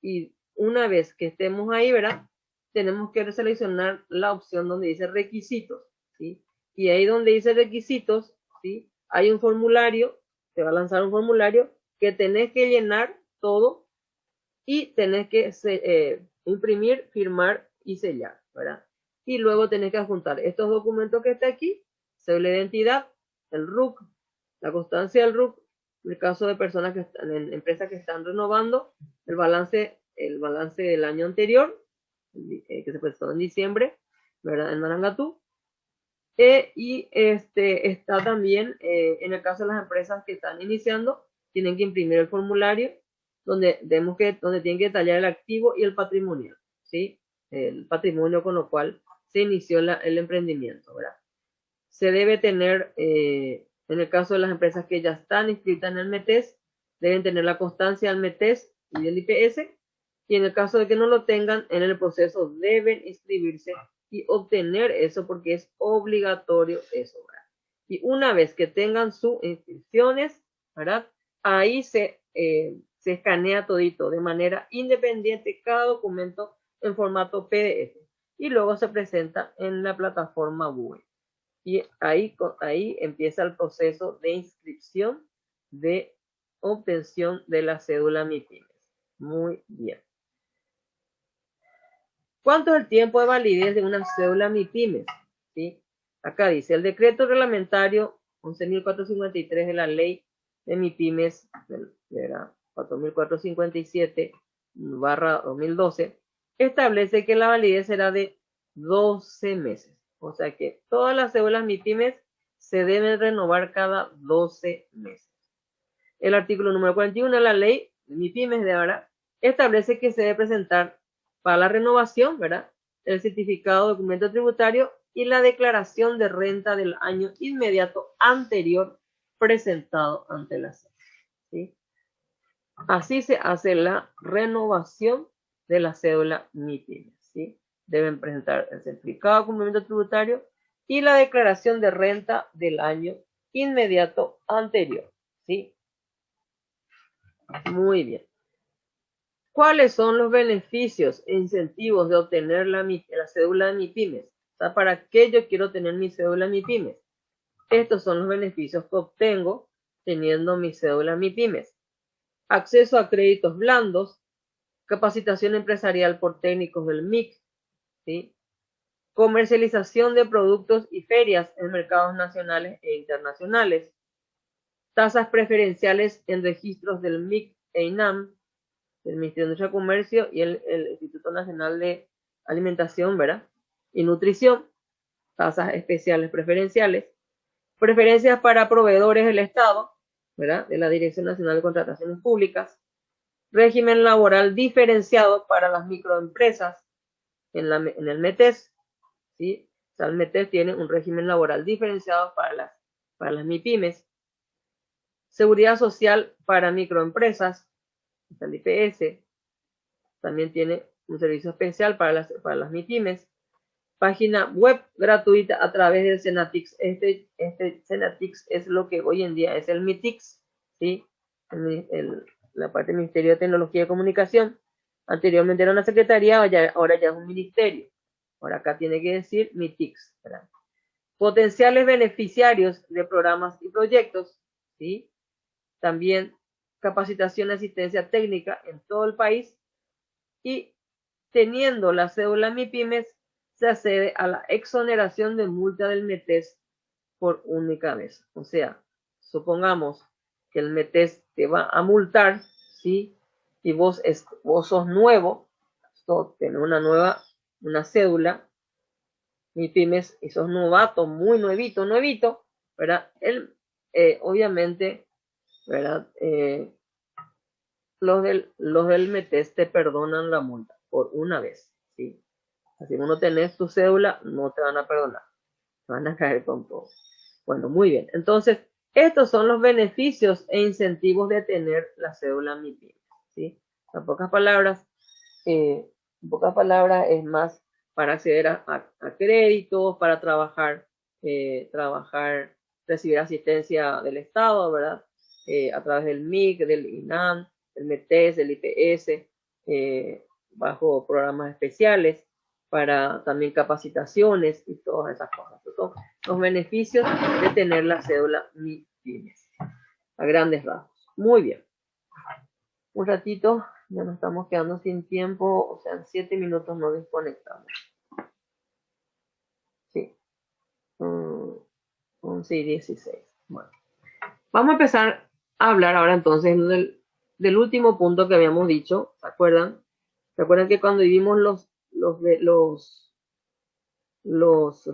Speaker 1: Y una vez que estemos ahí, ¿verdad? Tenemos que seleccionar la opción donde dice requisitos, ¿sí? Y ahí donde dice requisitos, ¿sí? Hay un formulario, te va a lanzar un formulario que tenés que llenar todo y tenés que imprimir, firmar y sellar, ¿verdad? Y luego tenés que adjuntar estos documentos que está aquí, cédula de identidad, el RUC, la constancia del RUC, en el caso de personas que están en empresas que están renovando, el balance del año anterior, que se presentó en diciembre, ¿verdad? En Marangatú. Y está también, en el caso de las empresas que están iniciando, tienen que imprimir el formulario donde tienen que detallar el activo y el patrimonio, ¿sí? El patrimonio con lo cual se inició el emprendimiento, ¿verdad? Se debe tener, en el caso de las empresas que ya están inscritas en el METES, deben tener la constancia del METES y del IPS, y en el caso de que no lo tengan, en el proceso deben inscribirse y obtener eso porque es obligatorio eso, ¿verdad? Y una vez que tengan sus inscripciones, ¿verdad? Ahí se escanea todito de manera independiente cada documento en formato PDF y luego se presenta en la plataforma BUE. Y ahí empieza el proceso de inscripción de obtención de la cédula MIPYMES. Muy bien. ¿Cuánto es el tiempo de validez de una cédula MIPYMES? ¿Sí? Acá dice, el decreto reglamentario 11.453 de la ley de MIPYMES, era 4.457/2012, establece que la validez será de 12 meses. O sea que todas las cédulas MIPYMES se deben renovar cada 12 meses. El artículo número 41 de la ley de MIPYMES de ahora establece que se debe presentar para la renovación, ¿verdad? El certificado de documento tributario y la declaración de renta del año inmediato anterior presentado ante la SEC, ¿sí? Así se hace la renovación de la cédula MIPYMES, ¿sí? Deben presentar el certificado de cumplimiento tributario y la declaración de renta del año inmediato anterior, ¿sí? Muy bien. ¿Cuáles son los beneficios e incentivos de obtener la cédula de MIPYMES? O sea, ¿para qué yo quiero tener mi cédula MIPYMES? Estos son los beneficios que obtengo teniendo mi cédula MIPYMES. Acceso a créditos blandos, capacitación empresarial por técnicos del MIC, ¿sí? Comercialización de productos y ferias en mercados nacionales e internacionales, tasas preferenciales en registros del MIC e INAM, del Ministerio de Industria y Comercio y el Instituto Nacional de Alimentación, ¿verdad? Y Nutrición, tasas especiales preferenciales, preferencias para proveedores del Estado, ¿verdad? De la Dirección Nacional de Contrataciones Públicas, régimen laboral diferenciado para las microempresas, en el METES, ¿sí? O sea, el METES tiene un régimen laboral diferenciado para las MIPYMES. Seguridad social para microempresas, el IPS, también tiene un servicio especial para las MIPYMES. Página web gratuita a través del Senatix. Este Senatix es lo que hoy en día es el MITIX, ¿sí? La parte del Ministerio de Tecnología y Comunicación. Anteriormente era una secretaría, ahora ya es un ministerio. Ahora acá tiene que decir MITIX, ¿verdad? Potenciales beneficiarios de programas y proyectos, ¿sí? También capacitación y asistencia técnica en todo el país. Y teniendo la cédula MIPYMES, se accede a la exoneración de multa del METES por única vez. O sea, supongamos que el METES te va a multar, ¿sí? Y vos sos nuevo, tenés una cédula MIPYMES, y sos novato, muy nuevito, ¿verdad? Obviamente, ¿verdad? Los del METES te perdonan la multa por una vez, ¿sí? Si no tenés tu cédula, no te van a perdonar. Te van a caer con todo. Bueno, muy bien. Entonces, estos son los beneficios e incentivos de tener la cédula MIPYMES, ¿sí? En pocas palabras, es más para acceder a créditos, para trabajar, recibir asistencia del Estado, ¿verdad? A través del MIC, del INAM, del METES, del IPS, bajo programas especiales, para también capacitaciones y todas esas cosas. Estos son los beneficios de tener la cédula MIPYMES, a grandes rasgos. Muy bien. Un ratito, ya nos estamos quedando sin tiempo, o sea, en 7 minutos nos desconectamos. Sí. 11 y 16. Bueno. Vamos a empezar a hablar ahora entonces del último punto que habíamos dicho. ¿Se acuerdan? ¿Se acuerdan que cuando vimos los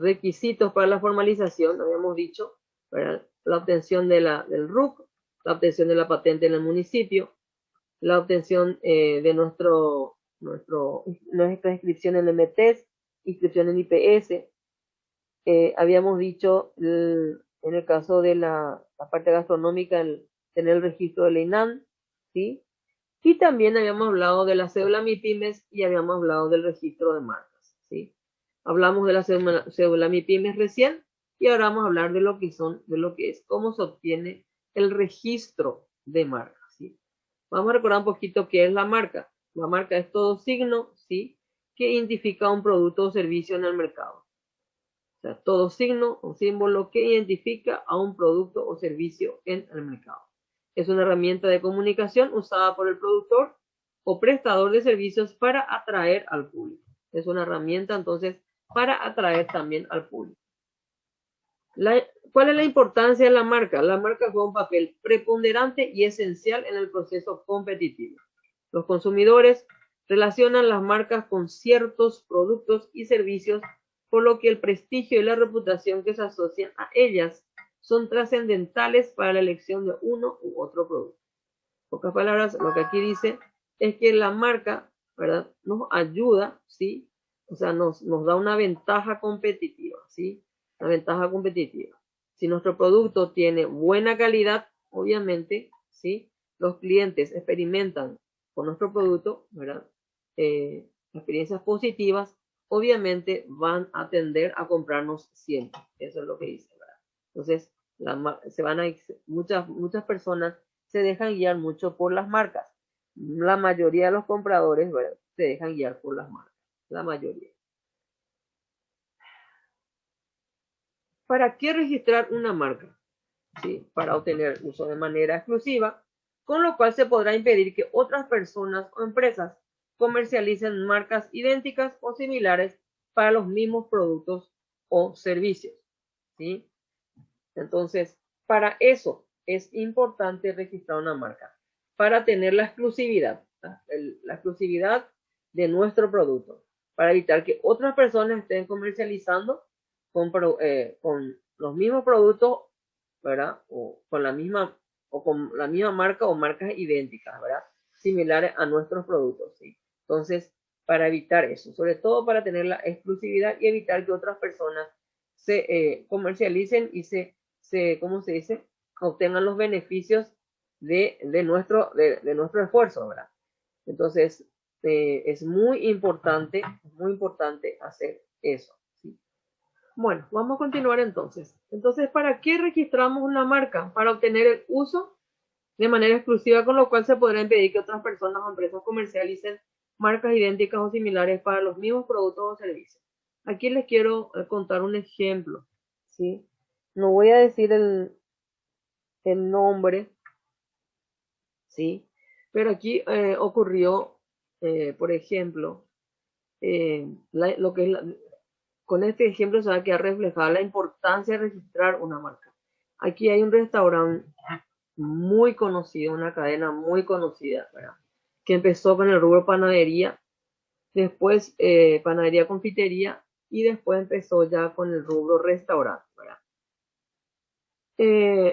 Speaker 1: requisitos para la formalización, habíamos dicho, ¿verdad? La obtención del RUC, la obtención de la patente en el municipio, la obtención de nuestra inscripción en el METES, inscripción en IPS. Habíamos dicho en el caso de la parte gastronómica, tener el registro de la INAN, ¿sí? Y también habíamos hablado de la cédula MIPYMES y habíamos hablado del registro de marcas, ¿sí? Hablamos de la cédula MIPYMES recién y ahora vamos a hablar de lo que es cómo se obtiene el registro de marcas, ¿sí? Vamos a recordar un poquito qué es la marca. La marca es todo signo, ¿sí? Que identifica un producto o servicio en el mercado. O sea, todo signo o símbolo que identifica a un producto o servicio en el mercado. Es una herramienta de comunicación usada por el productor o prestador de servicios para atraer al público. Es una herramienta entonces para atraer también al público. ¿Cuál es la importancia de la marca? La marca juega un papel preponderante y esencial en el proceso competitivo. Los consumidores relacionan las marcas con ciertos productos y servicios, por lo que el prestigio y la reputación que se asocian a ellas son trascendentales para la elección de uno u otro producto. En pocas palabras, lo que aquí dice es que la marca, ¿verdad?, nos ayuda, ¿sí? O sea, nos da una ventaja competitiva, ¿sí? Una ventaja competitiva. Si nuestro producto tiene buena calidad, obviamente, ¿sí? Los clientes experimentan con nuestro producto, ¿verdad? Experiencias positivas, obviamente van a tender a comprarnos siempre. Eso es lo que dice, ¿verdad? Entonces, muchas personas se dejan guiar mucho por las marcas. La mayoría de los compradores, ¿verdad?, se dejan guiar por las marcas. La mayoría. ¿Para qué registrar una marca? ¿Sí? Para obtener uso de manera exclusiva, con lo cual se podrá impedir que otras personas o empresas comercialicen marcas idénticas o similares para los mismos productos o servicios, ¿sí? Entonces, para eso es importante registrar una marca, para tener la exclusividad de nuestro producto, para evitar que otras personas estén comercializando con los mismos productos, ¿verdad? O con la misma marca o marcas idénticas, ¿verdad? Similares a nuestros productos, ¿sí? Entonces, para evitar eso, sobre todo para tener la exclusividad y evitar que otras personas se comercialicen y ¿cómo se dice? Obtengan los beneficios de nuestro esfuerzo, ¿verdad? Entonces, es muy importante hacer eso. ¿Sí? Bueno, vamos a continuar entonces. Entonces, ¿para qué registramos una marca? Para obtener el uso de manera exclusiva, con lo cual se podrá impedir que otras personas o empresas comercialicen marcas idénticas o similares para los mismos productos o servicios. Aquí les quiero contar un ejemplo, ¿sí? No voy a decir el nombre, ¿sí? Pero aquí ocurrió, por ejemplo, lo que es con este ejemplo se va a quedar reflejada la importancia de registrar una marca. Aquí hay un restaurante muy conocido, una cadena muy conocida, ¿verdad? Que empezó con el rubro panadería, después panadería confitería y después empezó ya con el rubro restaurante, ¿verdad?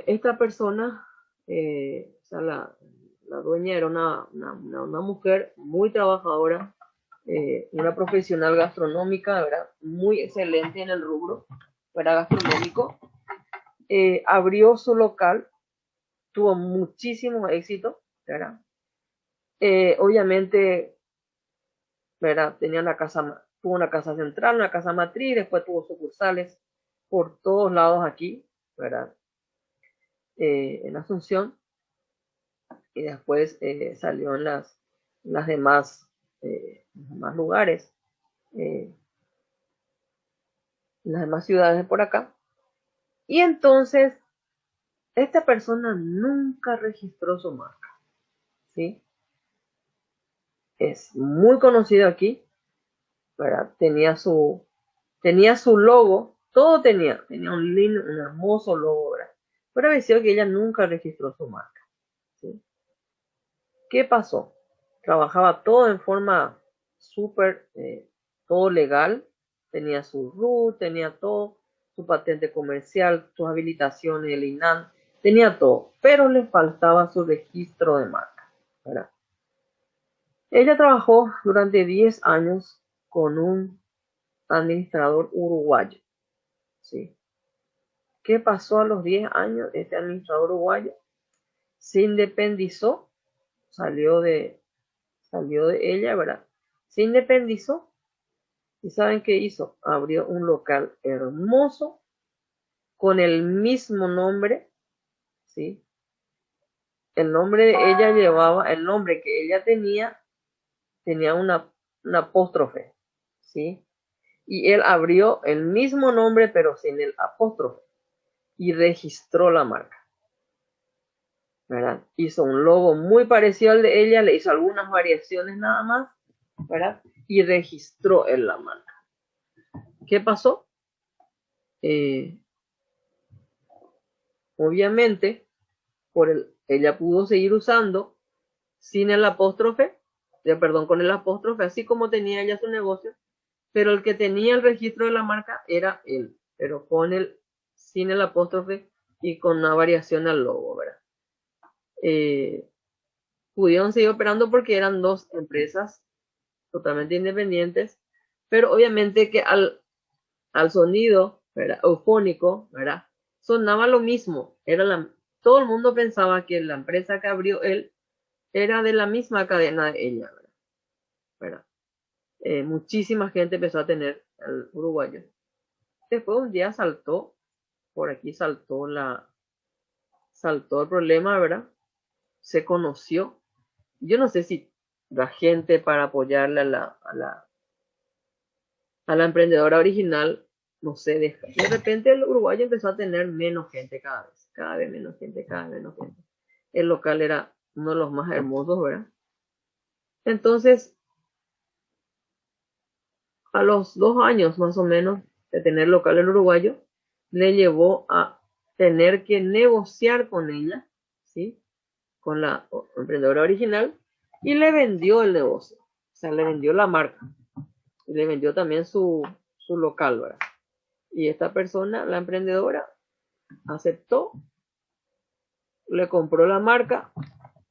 Speaker 1: Esta persona, o sea, la dueña era una mujer muy trabajadora, una profesional gastronómica, ¿verdad? Muy excelente en el rubro, ¿verdad? Gastronómico. Abrió su local, tuvo muchísimo éxito, ¿verdad? Obviamente, ¿verdad? Tuvo una casa central, una casa matriz, después tuvo sucursales por todos lados aquí, ¿verdad? En Asunción, y después salió en las demás lugares, en las demás ciudades de por acá. Y entonces, esta persona nunca registró su marca, ¿sí? Es muy conocido aquí, ¿verdad? Tenía su logo, todo tenía un hermoso logo, ¿verdad? Pero decía que ella nunca registró su marca, ¿sí? ¿Qué pasó? Trabajaba todo en forma súper, todo legal, tenía su RUT, tenía todo, su patente comercial, sus habilitaciones, el INAN, tenía todo, pero le faltaba su registro de marca, ¿verdad? Ella trabajó durante 10 años con un administrador uruguayo, ¿sí? ¿Qué pasó a los 10 años? Este administrador uruguayo se independizó, salió de ella, ¿verdad? Se independizó y ¿saben qué hizo? Abrió un local hermoso con el mismo nombre, ¿sí? El nombre de ella llevaba, el nombre que ella tenía una apóstrofe, ¿sí? Y él abrió el mismo nombre pero sin el apóstrofe y registró la marca, ¿verdad? Hizo un logo muy parecido al de ella, le hizo algunas variaciones nada más, ¿verdad? Y registró en la marca. ¿Qué pasó? Obviamente, ella pudo seguir usando sin el apóstrofe, perdón, con el apóstrofe, así como tenía ella su negocio, pero el que tenía el registro de la marca era él, pero sin el apóstrofe y con una variación al logo, ¿verdad? Pudieron seguir operando porque eran dos empresas totalmente independientes, pero obviamente que al sonido, ¿verdad? Eufónico, ¿verdad? Sonaba lo mismo, todo el mundo pensaba que la empresa que abrió él era de la misma cadena de ella, ¿verdad? Muchísima gente empezó a tener el uruguayo. Después un día por aquí saltó el problema, ¿verdad? Se conoció. Yo no sé si la gente para apoyarle a la emprendedora original, no sé, de repente el uruguayo empezó a tener menos gente cada vez menos gente, cada vez menos gente. El local era uno de los más hermosos, ¿verdad? Entonces, a los 2 años más o menos de tener local el uruguayo, le llevó a tener que negociar con ella, ¿sí? Con la emprendedora original, y le vendió el negocio, o sea, le vendió la marca, y le vendió también su local, ¿verdad? Y esta persona, la emprendedora, aceptó, le compró la marca,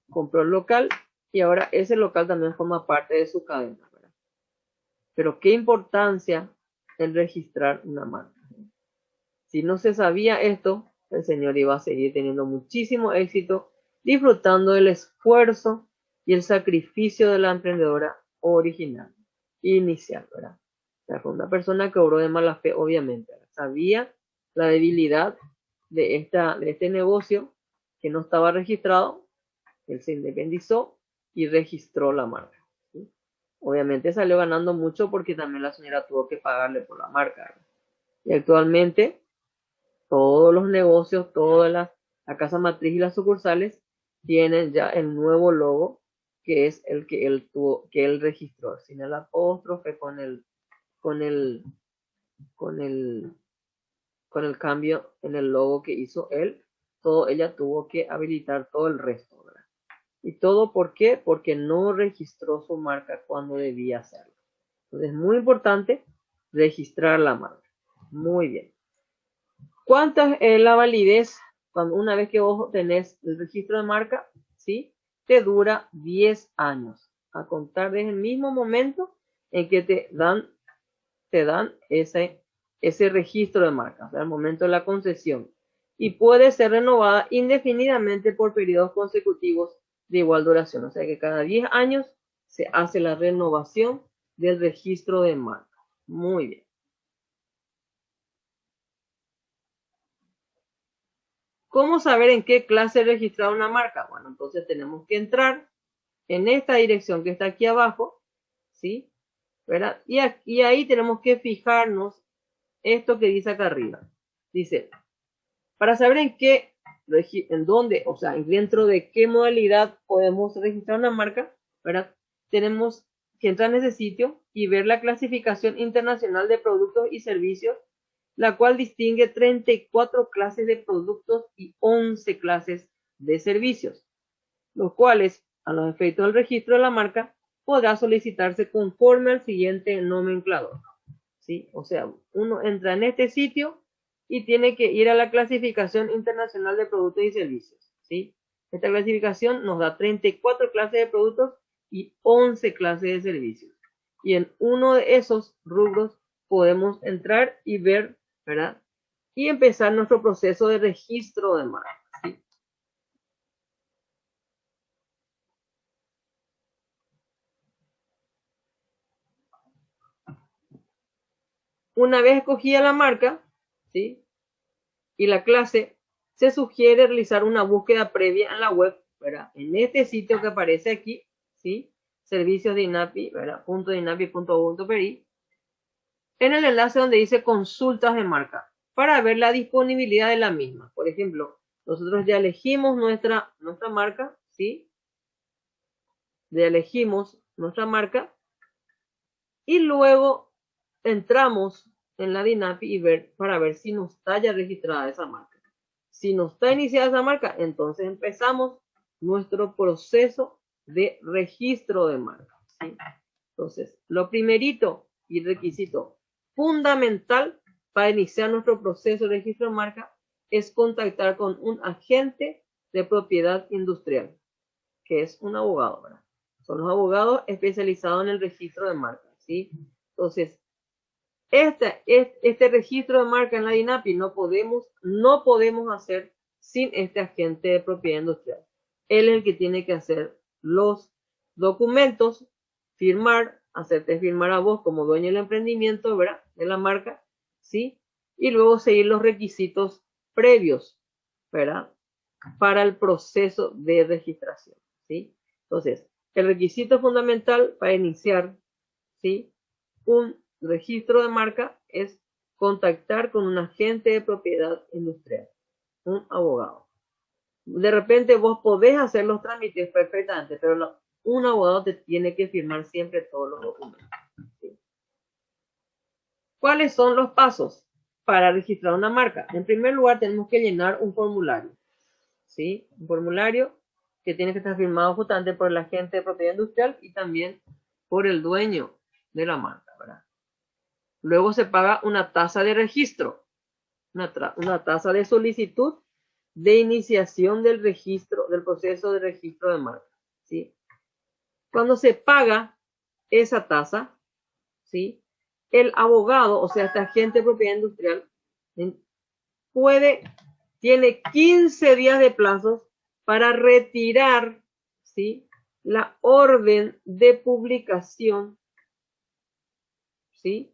Speaker 1: compró el local, y ahora ese local también forma parte de su cadena, ¿verdad? Pero qué importancia el registrar una marca. Si no se sabía esto, el señor iba a seguir teniendo muchísimo éxito, disfrutando del esfuerzo y el sacrificio de la emprendedora original, inicial, ¿verdad? O sea, fue una persona que obró de mala fe, obviamente, ¿verdad? Sabía la debilidad de este negocio que no estaba registrado, él se independizó y registró la marca, ¿sí? Obviamente salió ganando mucho porque también la señora tuvo que pagarle por la marca, ¿verdad? Y actualmente todos los negocios, todas la casa matriz y las sucursales tienen ya el nuevo logo que es el que él tuvo, que él registró, sin el apóstrofe, con el, con el, con el cambio en el logo que hizo él, todo ella tuvo que habilitar todo el resto, ¿verdad? ¿Y todo por qué? Porque no registró su marca cuando debía hacerlo. Entonces es muy importante registrar la marca. Muy bien. ¿Cuánta es la validez? Cuando una vez que vos tenés el registro de marca, ¿sí? Te dura 10 años, a contar desde el mismo momento en que te dan ese registro de marca, o sea, el momento de la concesión. Y puede ser renovada indefinidamente por periodos consecutivos de igual duración. O sea que cada 10 años se hace la renovación del registro de marca. Muy bien. ¿Cómo saber en qué clase registrar una marca? Bueno, entonces tenemos que entrar en esta dirección que está aquí abajo, ¿sí? ¿Verdad? Y ahí tenemos que fijarnos esto que dice acá arriba. Dice, para saber en dónde, o sea, dentro de qué modalidad podemos registrar una marca, ¿verdad? Tenemos que entrar en ese sitio y ver la clasificación internacional de productos y servicios, la cual distingue 34 clases de productos y 11 clases de servicios, los cuales, a los efectos del registro de la marca, podrá solicitarse conforme al siguiente nomenclador, ¿sí? O sea, uno entra en este sitio y tiene que ir a la clasificación internacional de productos y servicios, ¿sí? Esta clasificación nos da 34 clases de productos y 11 clases de servicios. Y en uno de esos rubros podemos entrar y ver, ¿verdad? Y empezar nuestro proceso de registro de marca, ¿sí? Una vez escogida la marca, ¿sí? Y la clase, se sugiere realizar una búsqueda previa en la web, ¿verdad? En este sitio que aparece aquí, ¿sí? Servicios de INAPI, ¿verdad? .inapi.gov.py, en el enlace donde dice consultas de marca, para ver la disponibilidad de la misma. Por ejemplo, nosotros ya elegimos nuestra marca, ¿sí? Ya elegimos nuestra marca y luego entramos en la DINAPI para ver si nos está ya registrada esa marca. Si no está iniciada esa marca, entonces empezamos nuestro proceso de registro de marca, ¿sí? Entonces, lo primerito y requisito fundamental para iniciar nuestro proceso de registro de marca es contactar con un agente de propiedad industrial, que es un abogado, ¿verdad? Son los abogados especializados en el registro de marca, ¿sí? Entonces, este registro de marca en la DINAPI no podemos hacer sin este agente de propiedad industrial. Él es el que tiene que hacer los documentos, firmar, hacerte firmar a vos como dueño del emprendimiento, ¿verdad? De la marca, ¿sí? Y luego seguir los requisitos previos, ¿verdad? Para el proceso de registración, ¿sí? Entonces, el requisito fundamental para iniciar, ¿sí? Un registro de marca es contactar con un agente de propiedad industrial, un abogado. De repente vos podés hacer los trámites perfectamente, pero un abogado te tiene que firmar siempre todos los documentos, ¿sí? ¿Cuáles son los pasos para registrar una marca? En primer lugar, tenemos que llenar un formulario, ¿sí? Un formulario que tiene que estar firmado justamente por el agente de propiedad industrial y también por el dueño de la marca, ¿verdad? Luego se paga una tasa de registro, una tasa de solicitud de iniciación del registro, del proceso de registro de marca, ¿sí? Cuando se paga esa tasa, ¿sí? El abogado, o sea, este agente de propiedad industrial, tiene 15 días de plazo para retirar, ¿sí?, la orden de publicación, ¿sí?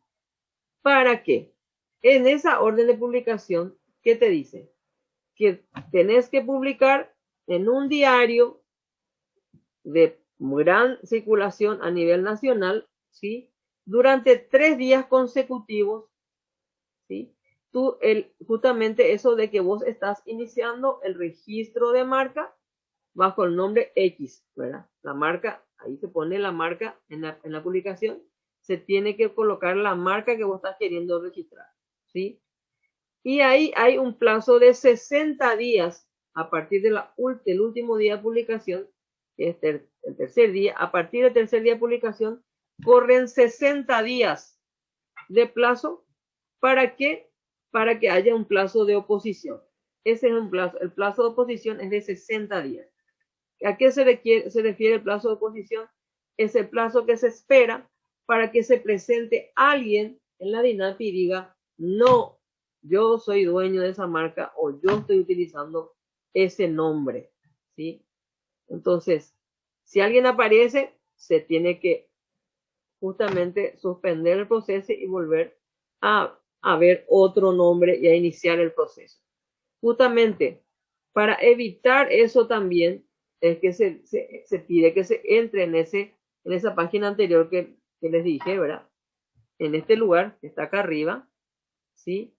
Speaker 1: ¿Para qué? En esa orden de publicación, ¿qué te dice? Que tenés que publicar en un diario de gran circulación a nivel nacional, ¿sí?, durante 3 días consecutivos, ¿sí? Justamente eso de que vos estás iniciando el registro de marca bajo el nombre X, ¿verdad? La marca, ahí se pone la marca en la publicación, se tiene que colocar la marca que vos estás queriendo registrar, ¿sí? Y ahí hay un plazo de 60 días a partir del último día de publicación, que es el tercer día. A partir del tercer día de publicación, corren 60 días de plazo para que haya un plazo de oposición. Ese es un plazo. El plazo de oposición es de 60 días. ¿A qué se refiere el plazo de oposición? Es el plazo que se espera para que se presente alguien en la DINAPI y diga, no, yo soy dueño de esa marca o yo estoy utilizando ese nombre, ¿sí? Entonces, si alguien aparece, se tiene que justamente suspender el proceso y volver a ver otro nombre y a iniciar el proceso. Justamente para evitar eso también es que se pide que se entre en esa página anterior que les dije, ¿verdad? En este lugar que está acá arriba, ¿sí?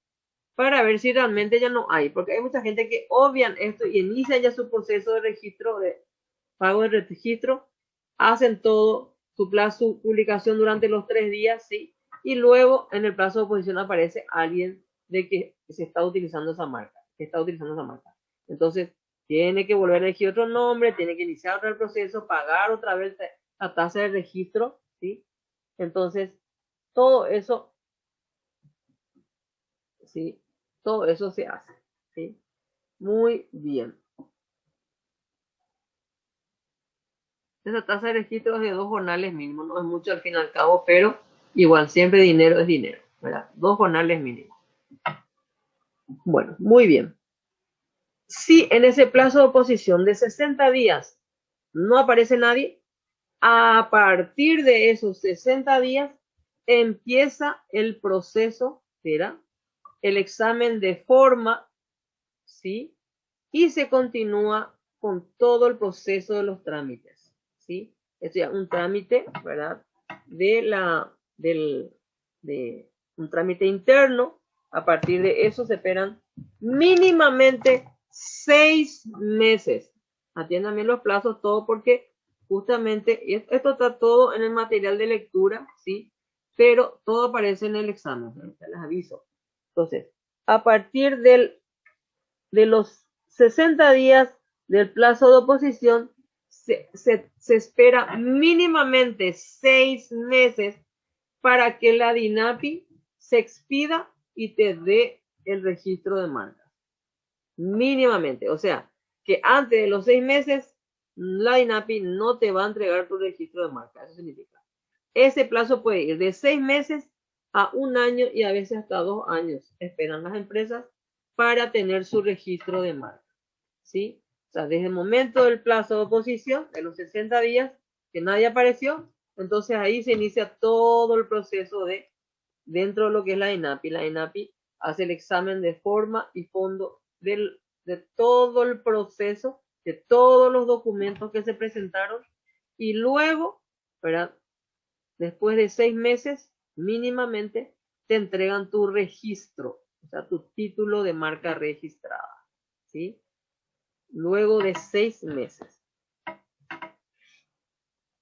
Speaker 1: Para ver si realmente ya no hay, porque hay mucha gente que obvian esto y inician ya su proceso de registro, de pago de registro, hacen todo, su publicación durante los 3 días, ¿sí? Y luego en el plazo de oposición aparece alguien de que se está utilizando esa marca, Entonces, tiene que volver a elegir otro nombre, tiene que iniciar otro proceso, pagar otra vez la tasa de registro, ¿sí? Entonces, todo eso, ¿sí? Todo eso se hace, ¿sí? Muy bien. Esa tasa de registro es de 2 jornales mínimos, no es mucho al fin y al cabo, pero igual siempre dinero es dinero, ¿verdad? 2 jornales mínimos. Bueno, muy bien. Si en ese plazo de oposición de 60 días no aparece nadie, a partir de esos 60 días empieza el proceso, ¿verdad? El examen de forma, ¿sí? Y se continúa con todo el proceso de los trámites, ¿sí? Es ya un trámite, ¿verdad? De un trámite interno. A partir de eso se esperan mínimamente 6 meses. Atiendan bien los plazos, todo porque justamente esto está todo en el material de lectura, ¿sí? Pero todo aparece en el examen, ¿no? Ya les aviso. Entonces, a partir de los 60 días del plazo de oposición, se espera mínimamente 6 meses para que la DINAPI se expida y te dé el registro de marcas. Mínimamente. O sea, que antes de los 6 meses, la DINAPI no te va a entregar tu registro de marca. Eso significa. Ese plazo puede ir de 6 meses a 1 año y a veces hasta 2 años. Esperan las empresas para tener su registro de marca, ¿sí? O sea, desde el momento del plazo de oposición, de los 60 días, que nadie apareció, entonces ahí se inicia todo el proceso dentro de lo que es la INAPI. La INAPI hace el examen de forma y fondo de todo el proceso, de todos los documentos que se presentaron, y luego, ¿verdad? Después de 6 meses, mínimamente, te entregan tu registro, o sea, tu título de marca registrada, ¿sí? Luego de 6 meses,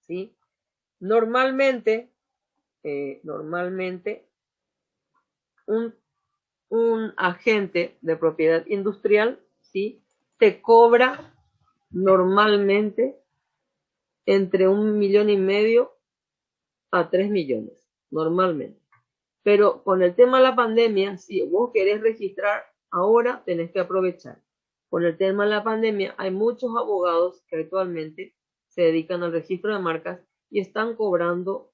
Speaker 1: ¿sí? Normalmente, un agente de propiedad industrial, ¿sí?, te cobra normalmente entre 1,5 millones a 3 millones, normalmente. Pero con el tema de la pandemia, si vos querés registrar ahora, tenés que aprovechar. Con el tema de la pandemia, hay muchos abogados que actualmente se dedican al registro de marcas y están cobrando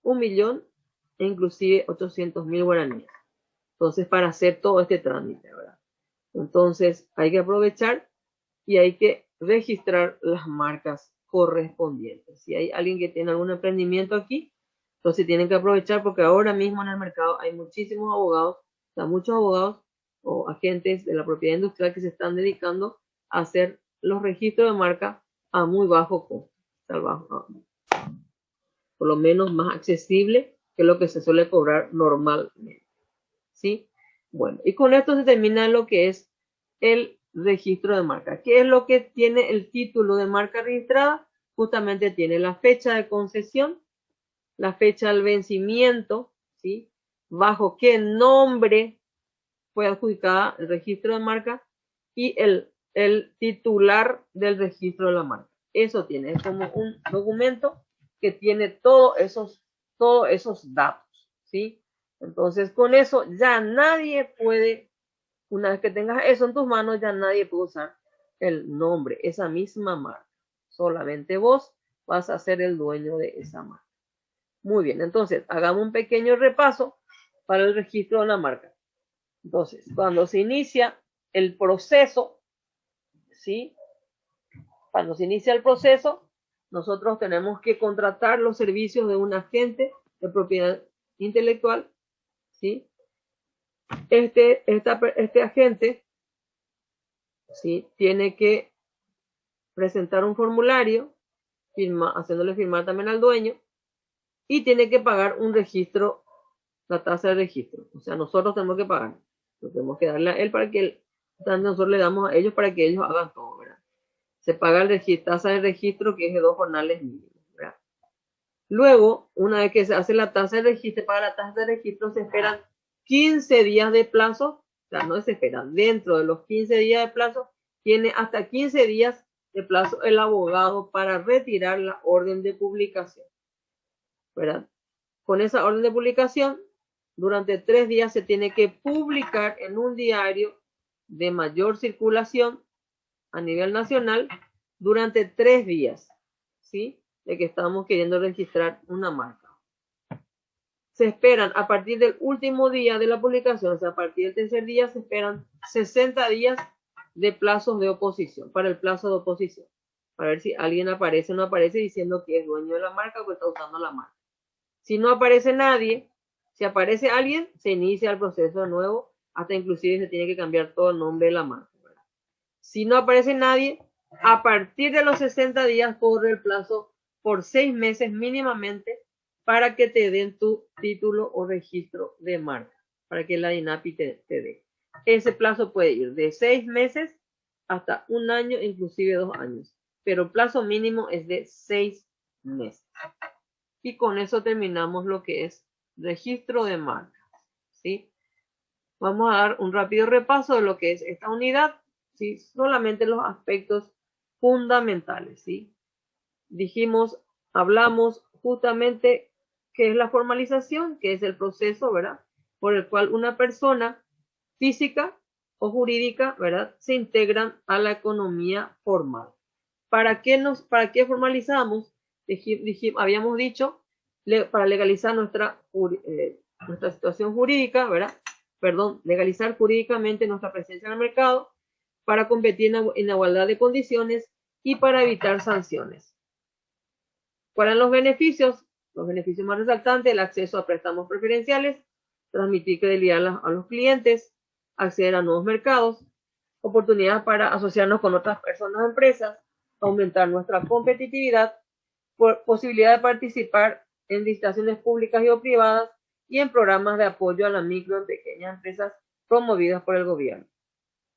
Speaker 1: 1 millón e inclusive 800.000 guaraníes. Entonces, para hacer todo este trámite, ¿verdad? Entonces, hay que aprovechar y hay que registrar las marcas correspondientes. Si hay alguien que tiene algún emprendimiento aquí, entonces tienen que aprovechar porque ahora mismo en el mercado hay muchísimos abogados, o sea, muchos abogados o agentes de la propiedad industrial que se están dedicando a hacer los registros de marca a muy bajo costo, por lo menos más accesible que lo que se suele cobrar normalmente. ¿Sí? Bueno, y con esto se termina lo que es el registro de marca. ¿Qué es lo que tiene el título de marca registrada? Justamente tiene la fecha de concesión, la fecha del vencimiento, ¿sí? Bajo qué nombre fue adjudicada el registro de marca y el titular del registro de la marca. Eso tiene, es como un documento que tiene todos esos datos, ¿sí? Entonces, con eso ya nadie puede, una vez que tengas eso en tus manos, ya nadie puede usar el nombre, esa misma marca. Solamente vos vas a ser el dueño de esa marca. Muy bien, entonces hagamos un pequeño repaso para el registro de la marca. Entonces, cuando se inicia el proceso, ¿sí? Cuando se inicia el proceso, nosotros tenemos que contratar los servicios de un agente de propiedad intelectual, ¿sí? Este agente, ¿sí? Tiene que presentar un formulario, haciéndole firmar también al dueño, y tiene que pagar un registro, la tasa de registro. O sea, nosotros tenemos que pagar. Tenemos que darle a él para que él, nosotros le damos a ellos para que ellos hagan todo, ¿verdad? Se paga la tasa de registro que es de 2 jornales mínimos, ¿verdad? Luego, una vez que se hace la tasa de registro, para la tasa de registro se esperan 15 días de plazo, o sea, no se esperan, dentro de los 15 días de plazo, tiene hasta 15 días de plazo el abogado para retirar la orden de publicación, ¿verdad? Con esa orden de publicación, durante 3 días se tiene que publicar en un diario de mayor circulación a nivel nacional durante 3 días, ¿sí? De que estamos queriendo registrar una marca. Se esperan a partir del último día de la publicación, o sea, a partir del tercer día, se esperan 60 días de plazos de oposición, para el plazo de oposición, para ver si alguien aparece o no aparece diciendo que es dueño de la marca o que está usando la marca. Si no aparece nadie, si aparece alguien, se inicia el proceso de nuevo, hasta inclusive se tiene que cambiar todo el nombre de la marca, ¿verdad? Si no aparece nadie, a partir de los 60 días corre el plazo por 6 meses mínimamente para que te den tu título o registro de marca, para que la DINAPI te dé. Ese plazo puede ir de 6 meses hasta 1 año, inclusive 2 años, pero el plazo mínimo es de 6 meses. Y con eso terminamos lo que es registro de marcas, ¿sí? Vamos a dar un rápido repaso de lo que es esta unidad, ¿sí? Solamente los aspectos fundamentales, ¿sí? Hablamos justamente qué es la formalización, que es el proceso, ¿verdad? Por el cual una persona física o jurídica, ¿verdad? Se integran a la economía formal. ¿Para qué formalizamos? Habíamos dicho, para legalizar nuestra situación jurídica, ¿verdad? Perdón, legalizar jurídicamente nuestra presencia en el mercado, para competir en igualdad de condiciones y para evitar sanciones. ¿Cuáles son los beneficios? Los beneficios más resaltantes: el acceso a préstamos preferenciales, transmitir credibilidad a los clientes, acceder a nuevos mercados, oportunidades para asociarnos con otras personas o empresas, aumentar nuestra competitividad, posibilidad de participar en licitaciones públicas y o privadas y en programas de apoyo a las micro y pequeñas empresas promovidas por el gobierno.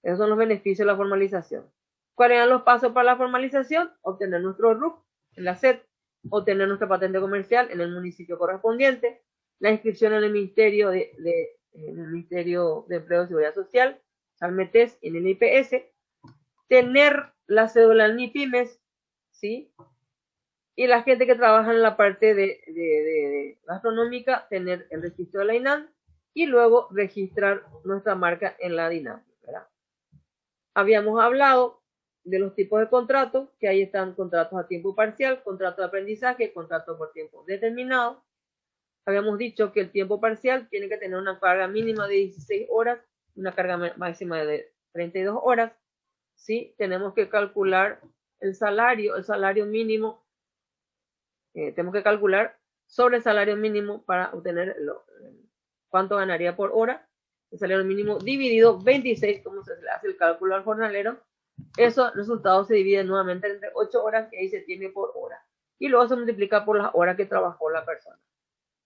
Speaker 1: Esos son los beneficios de la formalización. ¿Cuáles eran los pasos para la formalización? Obtener nuestro RUC en la SED, obtener nuestra patente comercial en el municipio correspondiente, la inscripción en el Ministerio de Empleo y Seguridad Social, al METES y en el IPS, tener la cédula en MIPYMES, ¿sí? Y la gente que trabaja en la parte de gastronómica, tener el registro de la INAN y luego registrar nuestra marca en la DINAPI, ¿verdad? Habíamos hablado de los tipos de contratos, que ahí están contratos a tiempo parcial, contrato de aprendizaje, contrato por tiempo determinado. habíamos dicho que el tiempo parcial tiene que tener una carga mínima de 16 horas, una carga máxima de 32 horas. ¿Sí? Tenemos que calcular el salario mínimo, tenemos que calcular sobre el salario mínimo para obtener cuánto ganaría por hora. El salario mínimo dividido 26, como se le hace el cálculo al jornalero. Esos resultados se dividen nuevamente entre 8 horas que ahí se tiene por hora. Y luego se multiplica por las horas que trabajó la persona.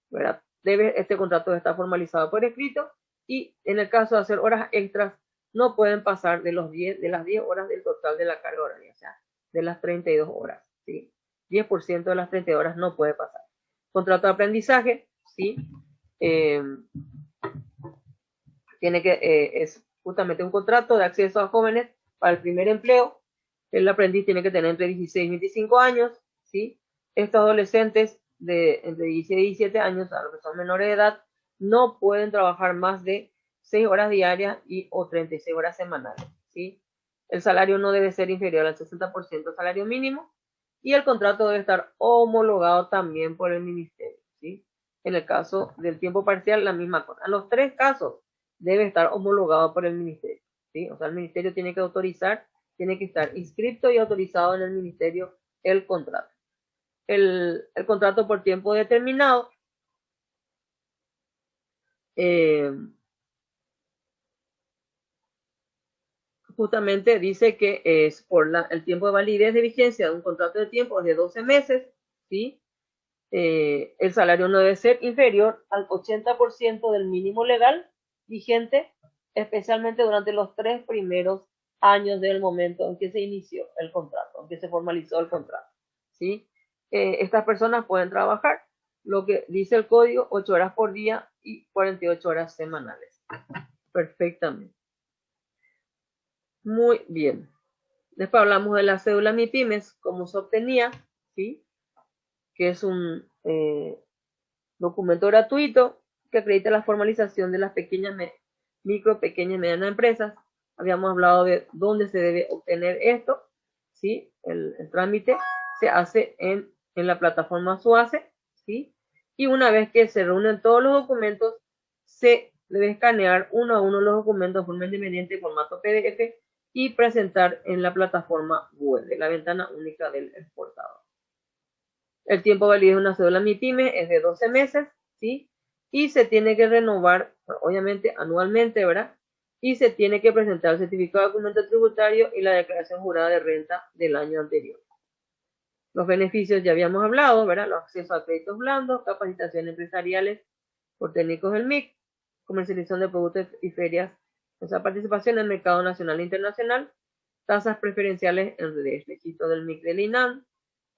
Speaker 1: ¿Verdad? Este contrato está formalizado por escrito y en el caso de hacer horas extras no pueden pasar de las 10 horas del total de la carga horaria, o sea, de las 32 horas, ¿sí? 10% de las 32 horas no puede pasar. Contrato de aprendizaje, ¿sí? Es justamente un contrato de acceso a jóvenes para el primer empleo. El aprendiz tiene que tener entre 16 y 25 años, ¿sí? Estos adolescentes de entre 16 y 17 años, a los que son menores de edad, no pueden trabajar más de 6 horas diarias o 36 horas semanales, ¿sí? El salario no debe ser inferior al 60% del salario mínimo y el contrato debe estar homologado también por el ministerio, ¿sí? En el caso del tiempo parcial, la misma cosa. En los 3 casos debe estar homologado por el ministerio, ¿sí? O sea, el ministerio tiene que autorizar, tiene que estar inscrito y autorizado en el ministerio el contrato. El contrato por tiempo determinado justamente dice que es por el tiempo de validez de vigencia de un contrato de tiempo de 12 meses, ¿sí? El salario no debe ser inferior al 80% del mínimo legal vigente, especialmente durante los 3 primeros años del momento en que se inició el contrato, en que se formalizó el contrato, ¿sí? Estas personas pueden trabajar, lo que dice el código, 8 horas por día y 48 horas semanales. Perfectamente. Muy bien. Después hablamos de la cédula MIPYMES, cómo se obtenía, ¿sí? Que es un documento gratuito que acredita la formalización de las pequeñas, pequeñas y medianas empresas. Habíamos hablado de dónde se debe obtener esto, ¿sí? El trámite se hace en la plataforma SUACE, ¿sí? Y una vez que se reúnen todos los documentos, se debe escanear uno a uno los documentos de forma independiente en formato PDF y presentar en la plataforma web de la ventana única del exportador. El tiempo válido de una cédula MIPYME es de 12 meses, ¿sí? Y se tiene que renovar, obviamente, anualmente, ¿verdad? Y se tiene que presentar el certificado de documento tributario y la declaración jurada de renta del año anterior. Los beneficios ya habíamos hablado, ¿verdad? Los accesos a créditos blandos, capacitaciones empresariales por técnicos del MIC, comercialización de productos y ferias, o sea, participación en el mercado nacional e internacional, tasas preferenciales en el registro del MIC del INAM,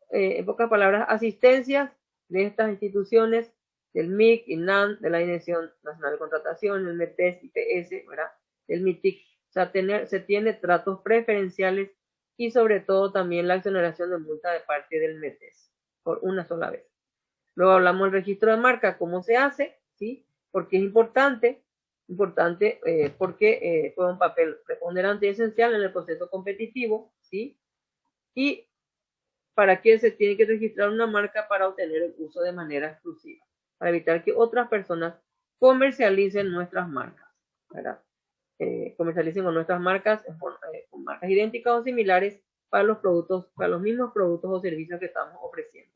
Speaker 1: en pocas palabras, asistencias de estas instituciones, del MIC, INAM, de la Dirección Nacional de Contratación, el METES, IPS, ¿verdad? El MITIC. O sea, se tiene tratos preferenciales y sobre todo también la exoneración de multa de parte del METES, por una sola vez. Luego hablamos del registro de marca, cómo se hace, ¿sí? Porque es importante porque juega un papel preponderante y esencial en el proceso competitivo, ¿sí? Y para qué se tiene que registrar una marca para obtener el uso de manera exclusiva, para evitar que otras personas comercialicen nuestras marcas, ¿verdad? Comercialicen con nuestras marcas, con marcas idénticas o similares para los productos, para los mismos productos o servicios que estamos ofreciendo.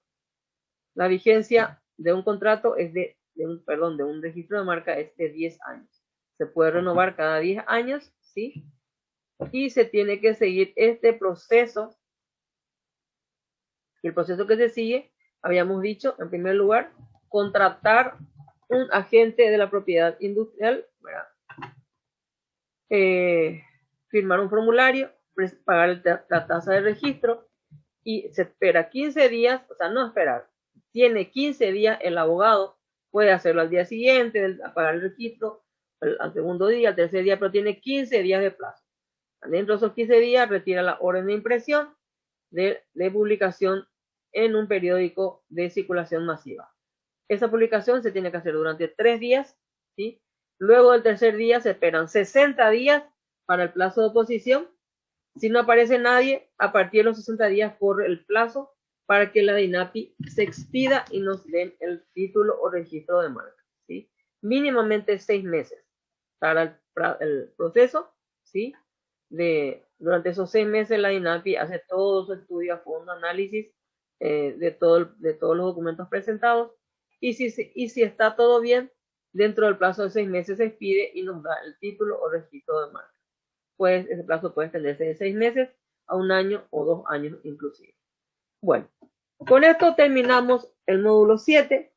Speaker 1: La vigencia de un contrato es de un registro de marca es de 10 años. Se puede renovar cada 10 años, ¿sí? Y se tiene que seguir este proceso. Y el proceso que se sigue, habíamos dicho, en primer lugar, contratar un agente de la propiedad industrial, ¿verdad? Firmar un formulario, pagar la tasa de registro y se espera 15 días, o sea, no esperar, tiene 15 días el abogado, puede hacerlo al día siguiente, pagar el registro, al segundo día, al tercer día, pero tiene 15 días de plazo. Dentro de esos 15 días retira la orden de impresión de publicación en un periódico de circulación masiva. Esa publicación se tiene que hacer durante 3 días, ¿sí? Luego del tercer día se esperan 60 días para el plazo de oposición. Si no aparece nadie, a partir de los 60 días corre el plazo para que la DINAPI se expida y nos den el título o registro de marca, ¿sí? Mínimamente 6 meses para el proceso, ¿sí? Durante esos 6 meses la DINAPI hace todo su estudio a fondo, análisis de todos los documentos presentados, y si está todo bien, dentro del plazo de 6 meses se expide y nos da el título o registro de marca. Pues ese plazo puede extenderse de 6 meses a 1 año o 2 años inclusive. Bueno, con esto terminamos el módulo 7.